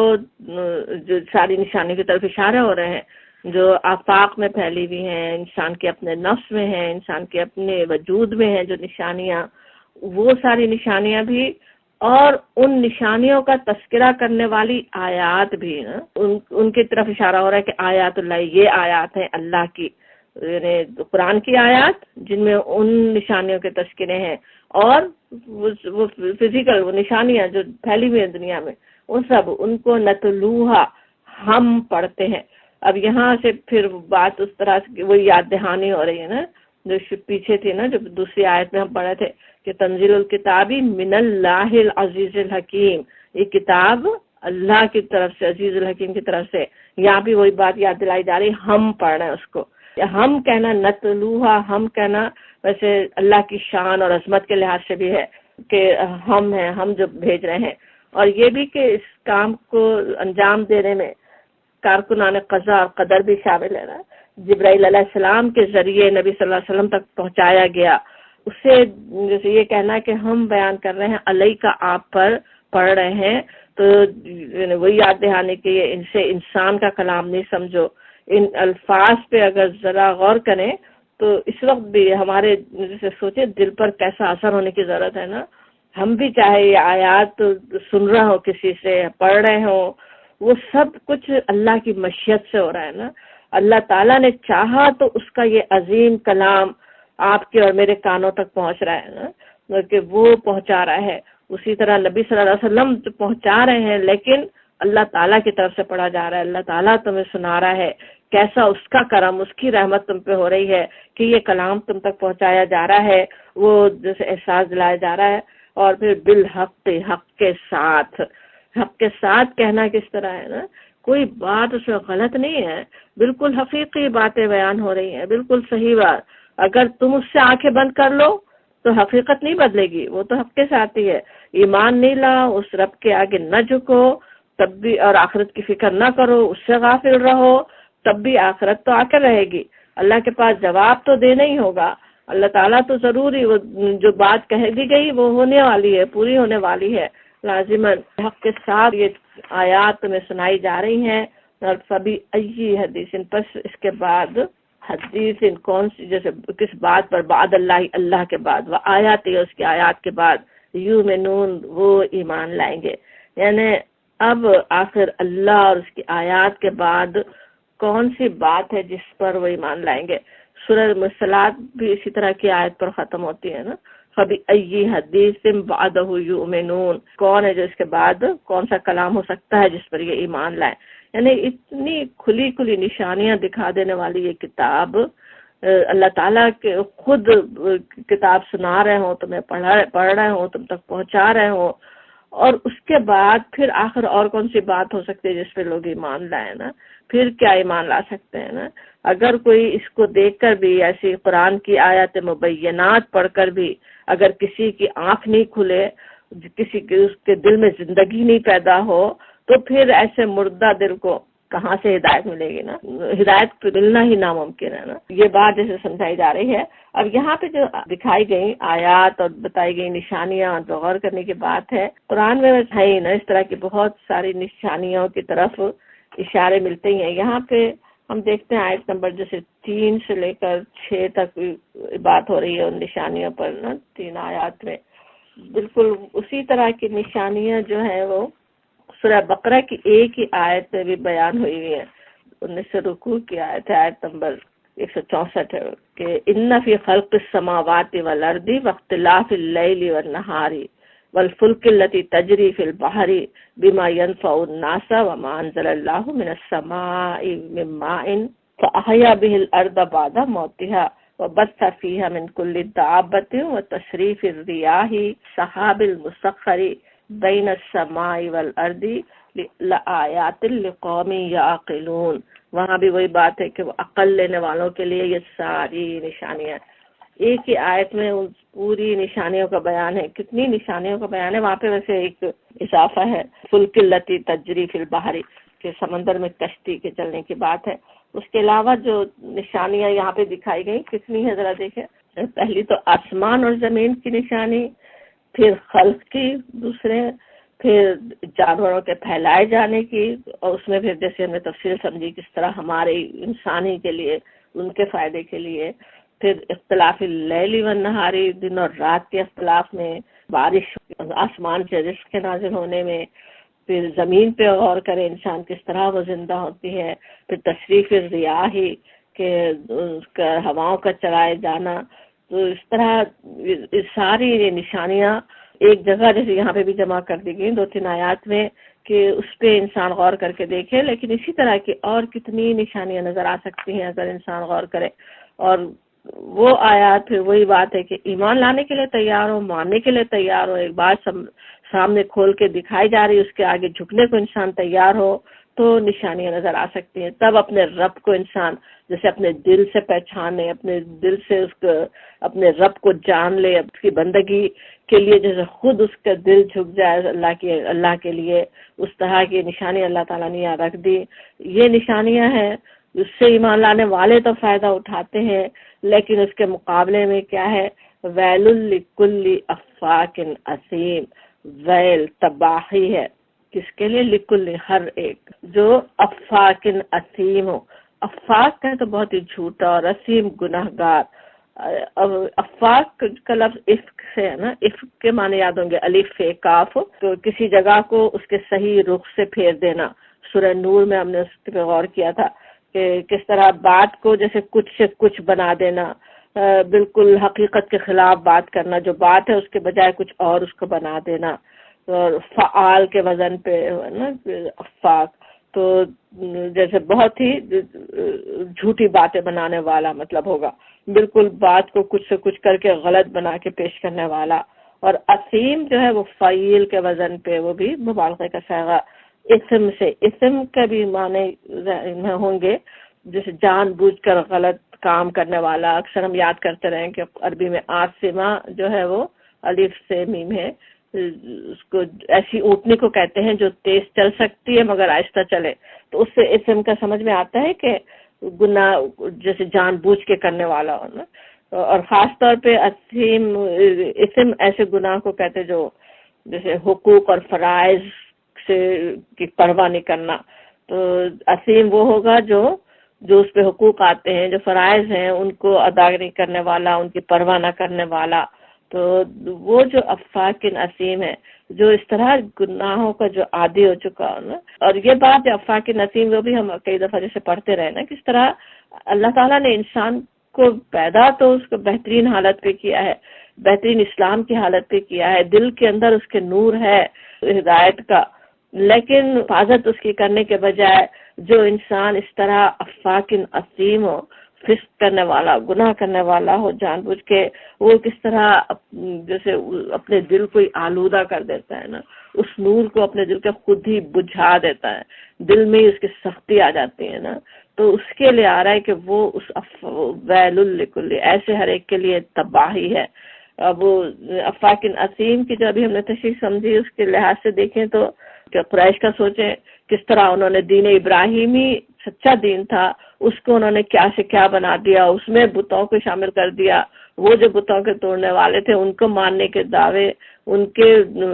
ساری نشانی کی طرف اشارہ ہو رہے ہیں، جو آفاق میں پھیلی ہوئی ہیں، انسان کے اپنے نفس میں ہیں، انسان کے اپنے وجود میں ہیں جو نشانیاں، وہ ساری نشانیاں بھی، اور ان نشانیوں کا تذکرہ کرنے والی آیات بھی نا، ان کی طرف اشارہ ہو رہا ہے کہ آیات اللہ، یہ آیات ہیں اللہ کی، یعنی قرآن کی آیات جن میں ان نشانیوں کے تذکرے ہیں، اور وہ فزیکل وہ نشانیاں جو پھیلی ہوئی ہیں دنیا میں، وہ سب ان کو نتلوہا ہم پڑھتے ہیں۔ اب یہاں سے پھر بات اس طرح سے وہ یاد دہانی ہو رہی ہے نا، جو پیچھے تھی نا، جو دوسری آیت میں ہم پڑھے تھے کہ تنزیل الکتابی من اللہ العزیز الحکیم، یہ کتاب اللہ کی طرف سے، عزیز الحکیم کی طرف سے، یہاں بھی وہی بات یاد دلائی جا رہی، ہم پڑھ رہے ہیں اس کو۔ ہم کہنا نتلوہا، ہم کہنا ویسے اللہ کی شان اور عظمت کے لحاظ سے بھی ہے کہ ہم ہیں، ہم جو بھیج رہے ہیں، اور یہ بھی کہ اس کام کو انجام دینے میں کارکنان قضا اور قدر بھی شامل ہے نا، جبرائیل علیہ السلام کے ذریعے نبی صلی اللہ علیہ وسلم تک پہنچایا گیا، اسے جیسے یہ کہنا کہ ہم بیان کر رہے ہیں علیہ کا آپ پر پڑھ رہے ہیں، تو وہی یاد دہانے کہ ان سے انسان کا کلام نہیں سمجھو، ان الفاظ پہ اگر ذرا غور کریں تو اس وقت بھی ہمارے جیسے سوچے دل پر کیسا اثر ہونے کی ضرورت ہے نا، ہم بھی چاہے یہ آیات سن رہے ہوں، کسی سے پڑھ رہے ہوں، وہ سب کچھ اللہ کی مشیت سے ہو رہا ہے نا، اللہ تعالیٰ نے چاہا تو اس کا یہ عظیم کلام آپ کے اور میرے کانوں تک پہنچ رہا ہے نا، کہ وہ پہنچا رہا ہے، اسی طرح نبی صلی اللہ علیہ وسلم پہنچا رہے ہیں، لیکن اللہ تعالیٰ کی طرف سے پڑھا جا رہا ہے، اللہ تعالیٰ تمہیں سنا رہا ہے، کیسا اس کا کرم، اس کی رحمت تم پہ ہو رہی ہے کہ یہ کلام تم تک پہنچایا جا رہا ہے، وہ جیسے احساس دلایا جا رہا ہے۔ اور پھر بالحق، حق کے ساتھ، حق کے ساتھ کہنا کس طرح ہے نا، کوئی بات اس میں غلط نہیں ہے، بالکل حقیقی باتیں بیان ہو رہی ہیں، بالکل صحیح بات، اگر تم اس سے آنکھیں بند کر لو تو حقیقت نہیں بدلے گی، وہ تو حق کے ساتھ ہی ہے، ایمان نہیں لا، اس رب کے آگے نہ جھکو تب بھی، اور آخرت کی فکر نہ کرو، اس سے غافل رہو تب بھی آخرت تو آ کر رہے گی، اللہ کے پاس جواب تو دینا ہی ہوگا، اللہ تعالیٰ تو ضروری وہ جو بات کہہ دی گئی وہ ہونے والی ہے، پوری ہونے والی ہے، لازماً حق کے ساتھ یہ آیات تمہیں سنائی جا رہی ہیں۔ اور سبھی ای حدیث، پس اس کے بعد حدیث کون سی، جیسے کس بات پر، بعد اللہ اللہ کے بعد، وہ آیات اس کی آیات کے بعد، یؤمنون وہ ایمان لائیں گے، یعنی اب آخر اللہ اور اس کی آیات کے بعد کون سی بات ہے جس پر وہ ایمان لائیں گے۔ سورہ مرسلات بھی اسی طرح کی آیت پر ختم ہوتی ہے نا، فَبِأَيِّ حَدِيثٍ بَعْدَهُ يُؤْمِنُونَ، کون ہے جو اس کے بعد کون سا کلام ہو سکتا ہے جس پر یہ ایمان لائیں، یعنی اتنی کھلی کھلی نشانیاں دکھا دینے والی یہ کتاب، اللہ تعالیٰ کے خود کتاب سنا رہے ہوں تمہیں، پڑھ رہے ہوں تم تک پہنچا رہے ہوں، اور اس کے بعد پھر آخر اور کون سی بات ہو سکتی ہے جس پہ لوگ ایمان لائیں نا، پھر کیا ایمان لا سکتے ہیں نا، اگر کوئی اس کو دیکھ کر بھی، ایسی قرآن کی آیات مبینات پڑھ کر بھی اگر کسی کی آنکھ نہیں کھلے، کسی کے اس کے دل میں زندگی نہیں پیدا ہو، تو پھر ایسے مردہ دل کو کہاں سے ہدایت ملے گی نا، ہدایت ملنا ہی ناممکن ہے نا، یہ بات جیسے سمجھائی جا رہی ہے۔ اب یہاں پہ جو دکھائی گئی آیات اور بتائی گئی نشانیاں جو غور کرنے کی بات ہے، قرآن میں ہے ہی نا اس طرح کی بہت ساری نشانیوں کی طرف اشارے ملتے ہی ہیں۔ یہاں پہ ہم دیکھتے ہیں آیت نمبر جیسے 3 سے لے کر 6 تک بات ہو رہی ہے ان نشانیوں پر نا، 3 آیات میں بالکل اسی طرح کی نشانیاں جو ہیں وہ سورہ بقرہ کی ایک ہی آیت میں بھی بیان ہوئی ہوئی ہے، 19 رکوع کی آیت ہے، آیت نمبر 164 ہے کہ ان فی خلق السماوات والارض واختلاف اللیل والنہار والفلک التي تجری فی البحر بما ينفع الناس وما انزل اللہ من السماء من ماء فاحیا به الارض بعد موتها وبث فيها من كل دابة وتصريف الرياح سحاب المسخر بین السماء والارض لآیات لقوم یعقلون، وہاں بھی وہی بات ہے کہ وہ عقل لینے والوں کے لیے یہ ساری نشانیاں، ایک ہی آیت میں ان پوری نشانیوں کا بیان ہے. کتنی نشانیوں کا بیان ہے وہاں پہ. ویسے ایک اضافہ ہے فلک التی تجری فی البحر کہ سمندر میں کشتی کے چلنے کی بات ہے. اس کے علاوہ جو نشانیاں یہاں پہ دکھائی گئی کتنی ہے ذرا دیکھیں. پہلی تو آسمان اور زمین کی نشانی، پھر خلق کی دوسرے، پھر جانوروں کے پھیلائے جانے کی، اور اس میں پھر جیسے ہم نے تفصیل سمجھی کس طرح ہمارے انسانی کے لیے ان کے فائدے کے لیے، پھر اختلاف اللیل والنہاری دن اور رات کے اختلاف میں، بارش آسمان سے رزق کے نازل ہونے میں، پھر زمین پہ غور کرے انسان کس طرح وہ زندہ ہوتی ہے، پھر تشریف الریاح کہ اس کا ہواؤں کا چلائے جانا. تو اس طرح ساری یہ نشانیاں ایک جگہ جیسے یہاں پہ بھی جمع کر دی گئی 2-3 آیات میں کہ اس پہ انسان غور کر کے دیکھے. لیکن اسی طرح کی اور کتنی نشانیاں نظر آ سکتی ہیں اگر انسان غور کرے. اور وہ آیات پھر وہی بات ہے کہ ایمان لانے کے لیے تیار ہو، ماننے کے لیے تیار ہو. ایک بات سامنے کھول کے دکھائی جا رہی، اس کے آگے جھکنے کو انسان تیار ہو تو نشانیاں نظر آ سکتی ہیں. تب اپنے رب کو انسان جیسے اپنے دل سے پہچانے، اپنے دل سے اس کو اپنے رب کو جان لے، اس کی بندگی کے لیے جیسے خود اس کا دل جھک جائے اللہ کے لیے، اس طرح کی نشانی اللہ تعالیٰ نے یہاں رکھ دی. یہ نشانیاں ہیں، اس سے ایمان لانے والے تو فائدہ اٹھاتے ہیں، لیکن اس کے مقابلے میں کیا ہے؟ ویل لکل افاک اثیم. ویل تباہی ہے کس کے لیے؟ لکل ہر ایک جو افاک اثیم ہو. افاق کا تو بہت ہی جھوٹا اور اثیم گناہ گار. افاق کا لفظ افق سے ہے نا، افق کے معنی یاد ہوں گے الف کاف. تو کسی جگہ کو اس کے صحیح رخ سے پھیر دینا. سورہ نور میں ہم نے اس پہ غور کیا تھا کہ کس طرح بات کو جیسے کچھ سے کچھ بنا دینا، بالکل حقیقت کے خلاف بات کرنا، جو بات ہے اس کے بجائے کچھ اور اس کو بنا دینا. اور فعال کے وزن پہ نا افاق، تو جیسے بہت ہی جھوٹی باتیں بنانے والا مطلب ہوگا، بالکل بات کو کچھ سے کچھ کر کے غلط بنا کے پیش کرنے والا. اور اثیم جو ہے وہ فعیل کے وزن پہ، وہ بھی مبالغے کا صیغہ. اسم سے، اسم کا بھی معنی ہوں گے جیسے جان بوجھ کر غلط کام کرنے والا. اکثر ہم یاد کرتے رہیں کہ عربی میں آسمہ جو ہے وہ الف سے میم ہے. اس کو ایسی اونٹنی کو کہتے ہیں جو تیز چل سکتی ہے مگر آہستہ چلے. تو اس سے اسم کا سمجھ میں آتا ہے کہ گناہ جیسے جان بوجھ کے کرنے والا ہونا. اور خاص طور پہ اسم ایسے گناہ کو کہتے جو جیسے حقوق اور فرائض سے کی پرواہ نہیں کرنا. تو اسیم وہ ہوگا جو اس پہ حقوق آتے ہیں، جو فرائض ہیں ان کو ادا نہیں کرنے والا، ان کی پرواہ نہ کرنے والا. تو وہ جو افاق اسیم ہے، جو اس طرح گناہوں کا جو عادی ہو چکا ہو نا. اور یہ بات افاق اسیم وہ بھی ہم کئی دفعہ جیسے پڑھتے رہے نا، کس طرح اللہ تعالیٰ نے انسان کو پیدا تو اس کو بہترین حالت پہ کیا ہے، بہترین اسلام کی حالت پہ کیا ہے، دل کے اندر اس کے نور ہے ہدایت کا. لیکن حفاظت اس کی کرنے کے بجائے جو انسان اس طرح افاق اسیم ہو، فسق کرنے والا، گناہ کرنے والا ہو جان بوجھ کے، وہ کس طرح جیسے اپنے دل کو آلودہ کر دیتا ہے نا، اس نور کو اپنے دل کے خود ہی بجھا دیتا ہے، دل میں ہی اس کی سختی آ جاتی ہے نا. تو اس کے لیے آ رہا ہے کہ وہ اس ویل لکل ایسے ہر ایک کے لیے تباہی ہے. اب وہ افاق اسیم کی جو ابھی ہم نے تشریح سمجھی اس کے لحاظ سے دیکھیں تو کہ قریش کا سوچیں کس طرح انہوں نے دین ابراہیمی سچا دین تھا، اس کو انہوں نے کیا سے کیا بنا دیا، اس میں بتوں کو شامل کر دیا. وہ جو بتوں کے توڑنے والے تھے ان کو ماننے کے دعوے، ان کے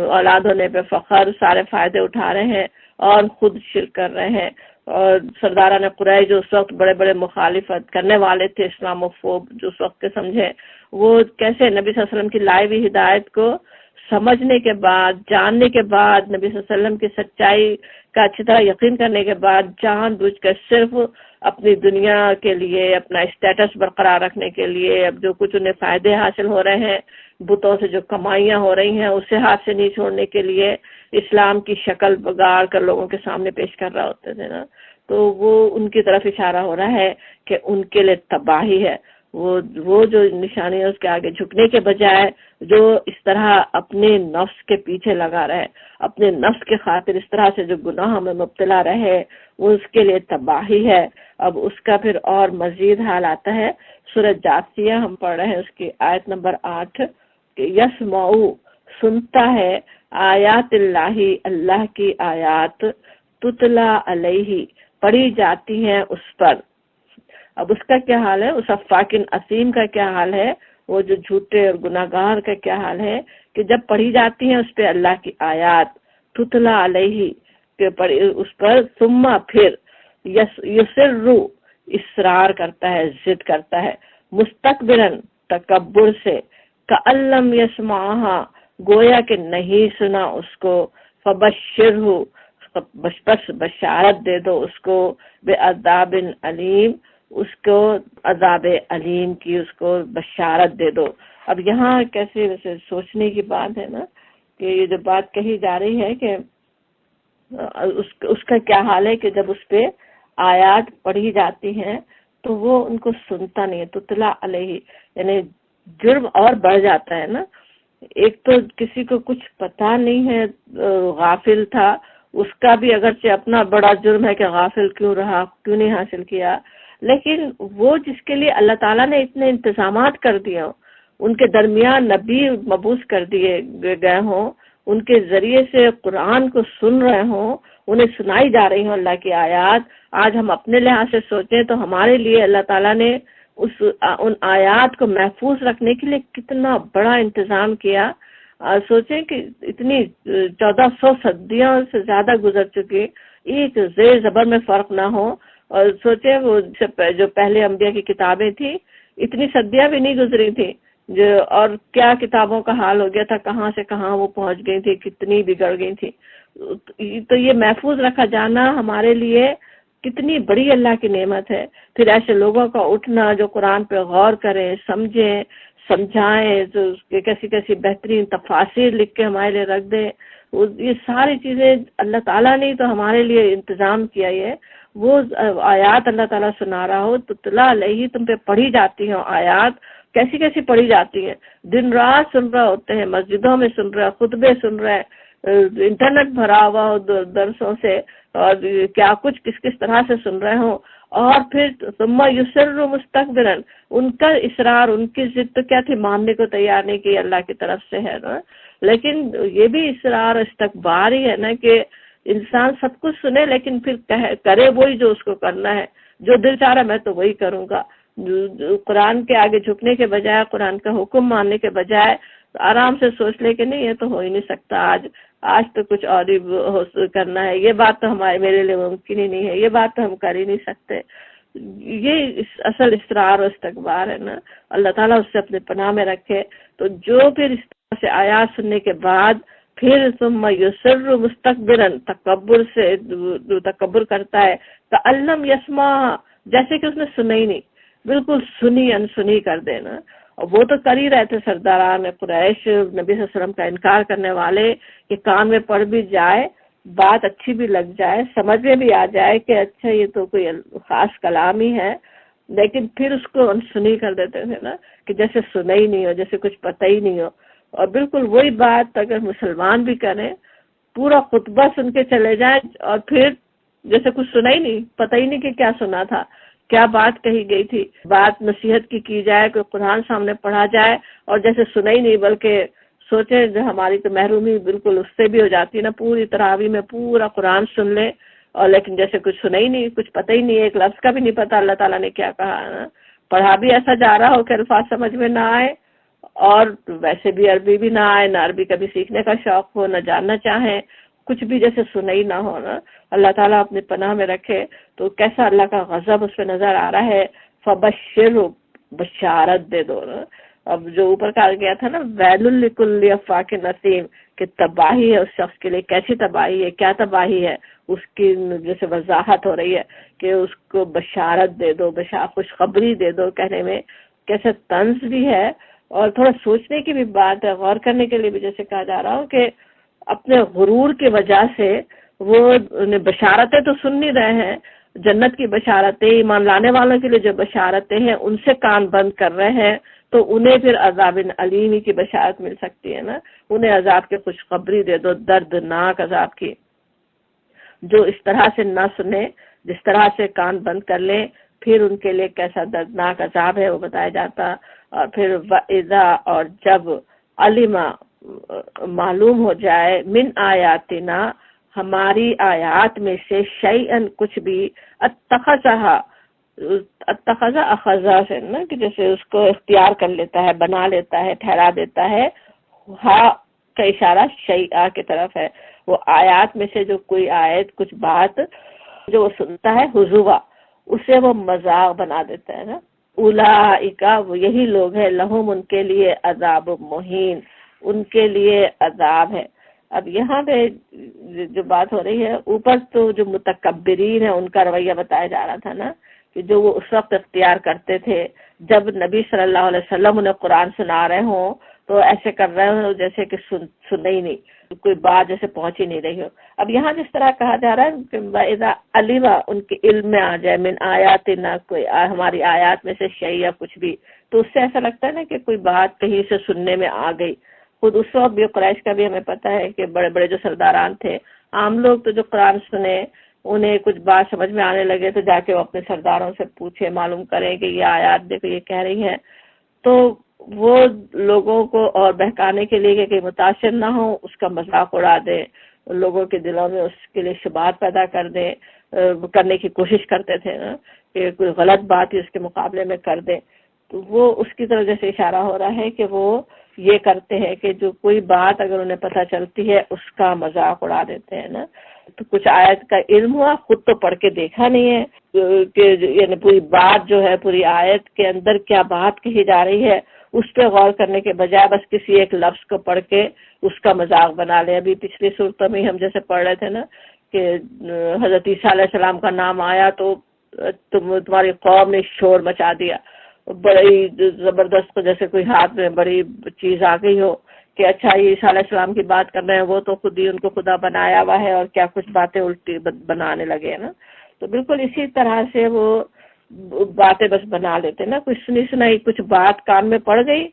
اولاد ہونے پہ فخر، سارے فائدے اٹھا رہے ہیں اور خود شرک کر رہے ہیں. اور سرداران قریش جو اس وقت بڑے بڑے مخالفت کرنے والے تھے، اسلام و فوب جو اس وقت کے سمجھے، وہ کیسے نبی صلی اللہ علیہ وسلم کی لائی ہوئی ہدایت کو سمجھنے کے بعد، جاننے کے بعد، نبی صلی اللہ علیہ وسلم کی سچائی کا اچھی طرح یقین کرنے کے بعد جان بوجھ کر صرف اپنی دنیا کے لیے، اپنا اسٹیٹس برقرار رکھنے کے لیے، اب جو کچھ انہیں فائدے حاصل ہو رہے ہیں، بتوں سے جو کمائیاں ہو رہی ہیں، اسے ہاتھ سے نہیں چھوڑنے کے لیے اسلام کی شکل بگاڑ کر لوگوں کے سامنے پیش کر رہا ہوتے تھے نا. تو وہ ان کی طرف اشارہ ہو رہا ہے کہ ان کے لیے تباہی ہے. وہ جو نشانی ہے اس کے آگے جھکنے کے بجائے جو اس طرح اپنے نفس کے پیچھے لگا رہے، اپنے نفس کے خاطر اس طرح سے جو گناہ میں مبتلا رہے، وہ اس کے لیے تباہی ہے۔ اب اس کا پھر اور مزید حال آتا ہے، سورۃ جاثیہ ہم پڑھ رہے ہیں، اس کی آیت نمبر 8 کہ یسمعو سنتا ہے آیات اللہ، اللہ کی آیات، تتلا علیہ پڑھی جاتی ہیں اس پر۔ اب اس کا کیا حال ہے، اس افاکن اثیم کا کیا حال ہے، وہ جو جھوٹے اور گناہ گار کا کیا حال ہے کہ جب پڑھی جاتی ہیں اس پہ اللہ کی آیات، تتلا علیہ کہ اس پر، ثم پھر یسرو اصرار کرتا ہے، ضد کرتا ہے، مستکبرن تکبر سے، کألم یسمعہا گویا کہ نہیں سنا اس کو، فبشرہ بس بشارت دے دو اس کو، بعذاب علیم اس کو عذاب علیم کی اس کو بشارت دے دو۔ اب یہاں کیسے ویسے سوچنے کی بات ہے نا کہ یہ جو بات کہی جا رہی ہے کہ اس کا کیا حال ہے کہ جب اس پہ آیات پڑھی جاتی ہیں تو وہ ان کو سنتا نہیں ہے، تتلا علیہ یعنی جرم اور بڑھ جاتا ہے نا۔ ایک تو کسی کو کچھ پتا نہیں ہے، غافل تھا، اس کا بھی اگرچہ اپنا بڑا جرم ہے کہ غافل کیوں رہا، کیوں نہیں حاصل کیا، لیکن وہ جس کے لیے اللہ تعالیٰ نے اتنے انتظامات کر دیے ہوں، ان کے درمیان نبی مبعوث کر دیے گئے ہوں، ان کے ذریعے سے قرآن کو سن رہے ہوں، انہیں سنائی جا رہی ہوں اللہ کی آیات۔ آج ہم اپنے لحاظ سے سوچیں تو ہمارے لیے اللہ تعالیٰ نے ان آیات کو محفوظ رکھنے کے لیے کتنا بڑا انتظام کیا۔ سوچیں کہ اتنی 1400 صدیوں سے زیادہ گزر چکی، ایک زیر زبر میں فرق نہ ہو، اور سوچیں وہ جو پہلے انبیاء کی کتابیں تھیں اتنی صدیاں بھی نہیں گزری تھیں، جو اور کیا کتابوں کا حال ہو گیا تھا، کہاں سے کہاں وہ پہنچ گئی تھی، کتنی بگڑ گئی تھی۔ تو یہ محفوظ رکھا جانا ہمارے لیے کتنی بڑی اللہ کی نعمت ہے۔ پھر ایسے لوگوں کا اٹھنا جو قرآن پہ غور کریں، سمجھیں، سمجھائیں، جو کیسی کیسی بہترین تفاسیر لکھ کے ہمارے لیے رکھ دیں، یہ ساری چیزیں اللہ تعالیٰ نے تو ہمارے لیے انتظام کیا ہے۔ وہ آیات اللہ تعالیٰ سنا رہا ہو تو تلا علیہ تم پہ پڑھی جاتی ہیں آیات، کیسی کیسی پڑھی جاتی ہیں، دن رات سن رہے ہوتے ہیں، مسجدوں میں سن رہے، خطبے سن رہے، انٹرنیٹ بھرا ہوا ہو درسوں سے، اور کیا کچھ کس کس طرح سے سن رہے ہوں، اور پھر ثم یسر مستکبرن ان کا اصرار، ان کی ضد تو کیا تھی، ماننے کو تیار نہیں کہ اللہ کی طرف سے ہے نا، لیکن یہ بھی اصرار استکبار ہی ہے نا کہ انسان سب کچھ سنے لیکن پھر کرے وہی جو اس کو کرنا ہے، جو دل چاہ رہا میں تو وہی کروں گا، قرآن کے آگے جھکنے کے بجائے، قرآن کا حکم ماننے کے بجائے آرام سے سوچ لے کہ نہیں یہ تو ہو ہی نہیں سکتا، آج تو کچھ اور ہی کرنا ہے، یہ بات تو میرے لیے ممکن ہی نہیں ہے، یہ بات تو ہم کر ہی نہیں سکتے۔ یہ اصل اصرار و استکبار ہے نا، اللہ تعالیٰ اس سے اپنے پناہ میں رکھے۔ تو جو پھر اس طرح سے آیات سننے کے بعد پھر ثم یسر مستکبرن تکبر سے تکبر کرتا ہے، کألم یسمع جیسے کہ اس نے سنا ہی نہیں، بالکل سنی انسنی کر دینا۔ اور وہ تو کر ہی رہے تھے سرداران قریش، نبی صلی اللہ علیہ وسلم کا انکار کرنے والے، کہ کان میں پڑ بھی جائے، بات اچھی بھی لگ جائے، سمجھ میں بھی آ جائے کہ اچھا یہ تو کوئی خاص کلام ہی ہے، لیکن پھر اس کو انسنی کر دیتے تھے نا، کہ جیسے سنا ہی نہیں ہو، جیسے کچھ پتہ ہی نہیں ہو۔ اور بالکل وہی بات اگر مسلمان بھی کریں، پورا خطبہ سن کے چلے جائیں اور پھر جیسے کچھ سنا ہی نہیں، پتہ ہی نہیں کہ کیا سنا تھا، کیا بات کہی گئی تھی، بات نصیحت کی جائے، کوئی قرآن سامنے پڑھا جائے اور جیسے سنا ہی نہیں، بلکہ سوچیں جو ہماری تو محرومی بالکل اس سے بھی ہو جاتی ہے نا، پوری تراویح میں پورا قرآن سن لیں اور لیکن جیسے کچھ سنا ہی نہیں، کچھ پتہ ہی نہیں، ایک لفظ کا بھی نہیں پتہ اللہ تعالیٰ نے کیا کہا ہے نا، پڑھا بھی ایسا جا رہا ہو کہ الفاظ سمجھ میں نہ آئے، اور ویسے بھی عربی بھی نہ آئے، نہ عربی کبھی سیکھنے کا شوق ہو، نہ جاننا چاہیں، کچھ بھی جیسے سنا ہی نہ ہو نا، اللہ تعالیٰ اپنی پناہ میں رکھے۔ تو کیسا اللہ کا غضب اس پہ نظر آ رہا ہے، فبشر بشارت دے دو نا۔ اب جو اوپر کہا گیا تھا نا ویل لکل افاک نسیم، کہ تباہی ہے اس شخص کے لیے، کیسی تباہی ہے، کیا تباہی ہے، اس کی جیسے وضاحت ہو رہی ہے کہ اس کو بشارت دے دو، خوشخبری دے دو، کہنے میں کیسے طنز بھی ہے اور تھوڑا سوچنے کی بھی بات ہے، غور کرنے کے لیے بھی، جیسے کہا جا رہا ہو کہ اپنے غرور کی وجہ سے وہ بشارتیں تو سن نہیں رہے ہیں، جنت کی بشارتیں، ایمان لانے والوں کے لیے جو بشارتیں ہیں ان سے کان بند کر رہے ہیں تو انہیں پھر عذاب علیم کی بشارت مل سکتی ہے نا، انہیں عذاب کی خوشخبری دے دو، دردناک عذاب کی۔ جو اس طرح سے نہ سنے، جس طرح سے کان بند کر لیں، پھر ان کے لیے کیسا دردناک عذاب ہے وہ بتایا جاتا۔ اور پھر وَإِذَا، اور جب علما معلوم ہو جائے، من آیاتنا ہماری آیات میں سے، شیئن کچھ بھی، اتخذہا، اتخذہ اخذہ سے نا کہ جیسے اس کو اختیار کر لیتا ہے، بنا لیتا ہے، ٹھہرا دیتا ہے، ہا کا اشارہ شیئا کی طرف ہے، وہ آیات میں سے جو کوئی آیت، کچھ بات جو وہ سنتا ہے، حضوا، اسے وہ مذاق بنا دیتا ہے نا۔ اولئک، وہ یہی لوگ ہیں، لہم، ان کے لیے، عذاب مہین، ان کے لیے عذاب ہے۔ اب یہاں پہ جو بات ہو رہی ہے، اوپر تو جو متکبرین ہیں ان کا رویہ بتایا جا رہا تھا نا، کہ جو وہ اس وقت اختیار کرتے تھے جب نبی صلی اللہ علیہ وسلم انہیں قرآن سنا رہے ہوں تو ایسے کر رہے ہوں جیسے کہ سنے ہی نہیں، کوئی بات جیسے پہنچ ہی نہیں رہی ہو۔ اب یہاں جس طرح کہا جا رہا ہے کہ وَإِذَا عَلِمَ، ان کے علم میں آ جائے، من آیاتنا، کوئی ہماری آیات میں سے شیء یا کچھ بھی، تو اس سے ایسا لگتا ہے نا کہ کوئی بات کہیں سے سننے میں آ گئی۔ خود اس وقت بھی قریش کا بھی ہمیں پتہ ہے کہ بڑے بڑے جو سرداران تھے، عام لوگ تو جو قرآن سنے انہیں کچھ بات سمجھ میں آنے لگے تو جا کے وہ اپنے سرداروں سے پوچھے، معلوم کریں کہ یہ آیات دیکھو یہ کہہ رہی ہے، تو وہ لوگوں کو اور بہکانے کے لیے کہ متاثر نہ ہو، اس کا مذاق اڑا دیں، لوگوں کے دلوں میں اس کے لیے شبہات پیدا کر دیں، کرنے کی کوشش کرتے تھے نا کہ کوئی غلط بات ہی اس کے مقابلے میں کر دیں۔ تو وہ اس کی طرف جیسے اشارہ ہو رہا ہے کہ وہ یہ کرتے ہیں کہ جو کوئی بات اگر انہیں پتہ چلتی ہے اس کا مذاق اڑا دیتے ہیں نا۔ تو کچھ آیت کا علم ہوا، خود تو پڑھ کے دیکھا نہیں ہے کہ یعنی پوری بات جو ہے، پوری آیت کے اندر کیا بات کہی جا رہی ہے اس پہ غور کرنے کے بجائے بس کسی ایک لفظ کو پڑھ کے اس کا مذاق بنا لے۔ ابھی پچھلی صورتوں میں ہم جیسے پڑھ رہے تھے نا کہ حضرت عیسیٰ علیہ السلام کا نام آیا تو تمہاری قوم نے شور مچا دیا، بڑی زبردست، جیسے کوئی ہاتھ میں بڑی چیز آ گئی ہو کہ اچھا یہ عیسیٰ علیہ السلام کی بات کر رہے ہیں، وہ تو خود ہی ان کو خدا بنایا ہوا ہے، اور کیا کچھ باتیں الٹی بنانے لگے نا۔ تو بالکل اسی طرح سے وہ باتیں بس بنا لیتے نا، کچھ سنی سنائی کچھ بات کان میں پڑ گئی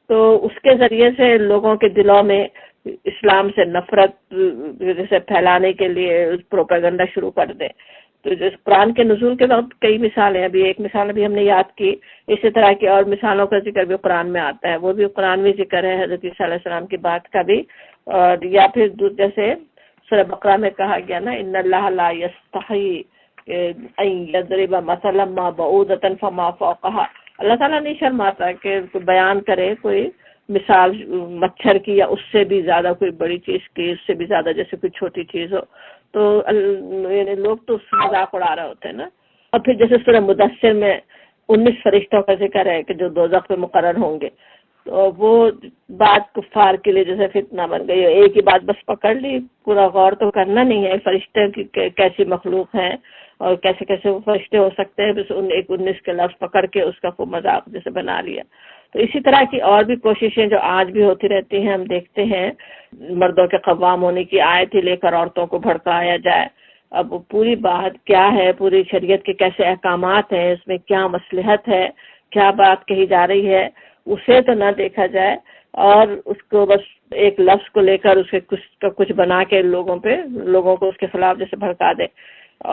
تو اس کے ذریعے سے لوگوں کے دلوں میں اسلام سے نفرت جیسے پھیلانے کے لیے پروپیگنڈا شروع کر دیں۔ تو جس قرآن کے نزول کے وقت کئی مثالیں، ابھی ایک مثال ابھی ہم نے یاد کی، اسی طرح کی اور مثالوں کا ذکر بھی قرآن میں آتا ہے، وہ بھی قرآنوی ذکر ہے حضرت عیسیٰ علیہ السلام کی بات کا بھی۔ اور یا پھر جیسے سورہ بقرہ میں کہا گیا نا، ان اللہ لا یستحی ان یضرب مثلا ما بعوضۃ فما فوقها، اللہ تعالیٰ نہیں شرماتا کہ بیان کرے کوئی مثال مچھر کی یا اس سے بھی زیادہ کوئی بڑی چیز کی، اس سے بھی زیادہ جیسے کوئی چھوٹی چیز ہو، تو یعنی لوگ تو اس مذاق اڑا رہے ہوتے ہیں نا۔ اور پھر جیسے سورہ مدثر میں 19 فرشتوں کا ذکر ہے کہ جو دوزخ میں مقرر ہوں گے، تو وہ بات کفار کے لیے جیسے فتنہ بن گئی، ایک ہی بات بس پکڑ لی، پورا غور تو کرنا نہیں ہے فرشتے کی کیسی مخلوق ہیں اور کیسے کیسے وہ فرشتے ہو سکتے ہیں، بس ایک 19 کے لفظ پکڑ کے اس کا خوب مذاق جیسے بنا لیا۔ تو اسی طرح کی اور بھی کوششیں جو آج بھی ہوتی رہتی ہیں، ہم دیکھتے ہیں مردوں کے قوام ہونے کی آیت ہی لے کر عورتوں کو بھڑکایا جائے۔ اب پوری بات کیا ہے، پوری شریعت کے کیسے احکامات ہیں، اس میں کیا مصلحت ہے، کیا بات کہی جا رہی ہے، اسے تو نہ دیکھا جائے اور اس کو بس ایک لفظ کو لے کر اسے کچھ بنا کے لوگوں کو اس کے خلاف جیسے بھڑکا دے۔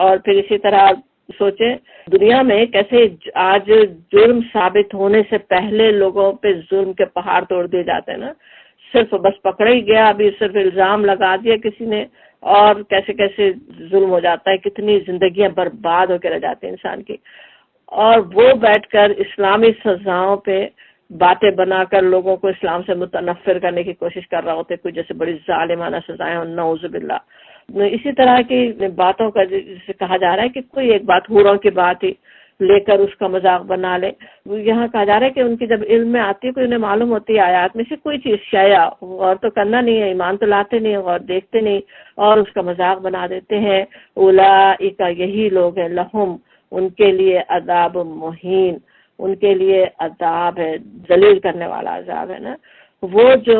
اور پھر اسی طرح سوچیں دنیا میں کیسے آج جرم ثابت ہونے سے پہلے لوگوں پہ ظلم کے پہاڑ توڑ دیے جاتے ہیں نا، صرف بس پکڑا ہی گیا، ابھی صرف الزام لگا دیا کسی نے اور کیسے کیسے ظلم ہو جاتا ہے، کتنی زندگیاں برباد ہو کے رہ جاتی ہیں انسان کی۔ اور وہ بیٹھ کر اسلامی سزاؤں پہ باتیں بنا کر لوگوں کو اسلام سے متنفر کرنے کی کوشش کر رہا ہوتے، کوئی جیسے بڑی ظالمانہ سزائیں ہوں، نعوذ باللہ۔ اسی طرح کی باتوں کا جسے کہا جا رہا ہے کہ کوئی ایک بات حوروں کی بات ہی لے کر اس کا مذاق بنا لے، یہاں کہا جا رہا ہے کہ ان کی جب علم میں آتی ہے، کوئی انہیں معلوم ہوتی ہے آیات میں سے کوئی چیز شیعہ، غور تو کرنا نہیں ہے، ایمان تو لاتے نہیں، غور دیکھتے نہیں اور اس کا مذاق بنا دیتے ہیں۔ اولئک، یہی لوگ ہیں، لہم، ان کے لیے عذاب مہین، ان کے لیے عذاب ہے، ذلیل کرنے والا عذاب ہے نا۔ وہ جو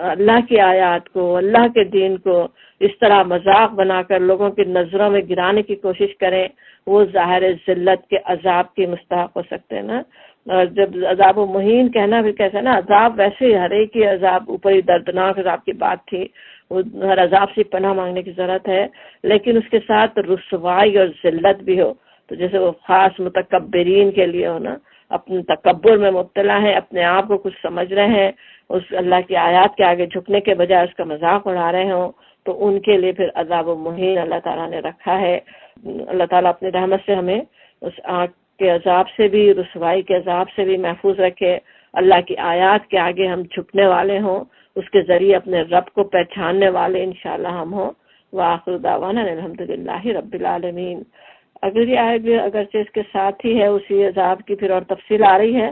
اللہ کی آیات کو، اللہ کے دین کو اس طرح مذاق بنا کر لوگوں کی نظروں میں گرانے کی کوشش کریں، وہ ظاہر ذلت کے عذاب کی مستحق ہو سکتے ہیں نا. اور جب عذاب و مہین کہنا بھی کیسا نا، عذاب ویسے ہی ہر ایک ہی عذاب اوپری دردناک عذاب کی بات تھی، وہ ہر عذاب سے پناہ مانگنے کی ضرورت ہے، لیکن اس کے ساتھ رسوائی اور ذلت بھی ہو. تو جیسے وہ خاص متکبرین کے لیے ہو نا، اپنے تکبر میں مبتلا ہیں، اپنے آپ کو کچھ سمجھ رہے ہیں، اس اللہ کی آیات کے آگے جھکنے کے بجائے اس کا مذاق اڑا رہے ہوں، تو ان کے لیے پھر عذاب و مہین اللہ تعالیٰ نے رکھا ہے. اللہ تعالیٰ اپنی رحمت سے ہمیں اس آگ کے عذاب سے بھی، رسوائی کے عذاب سے بھی محفوظ رکھے. اللہ کی آیات کے آگے ہم جھکنے والے ہوں، اس کے ذریعے اپنے رب کو پہچاننے والے انشاءاللہ ہم ہوں. وآخر دعوانا الحمدللہ رب العالمین. اگلی آیت بھی اگرچہ اس کے ساتھ ہی ہے، اسی عذاب کی پھر اور تفصیل آ رہی ہے،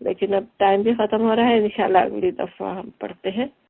لیکن اب ٹائم بھی ختم ہو رہا ہے. انشاءاللہ اگلی دفعہ ہم پڑھتے ہیں.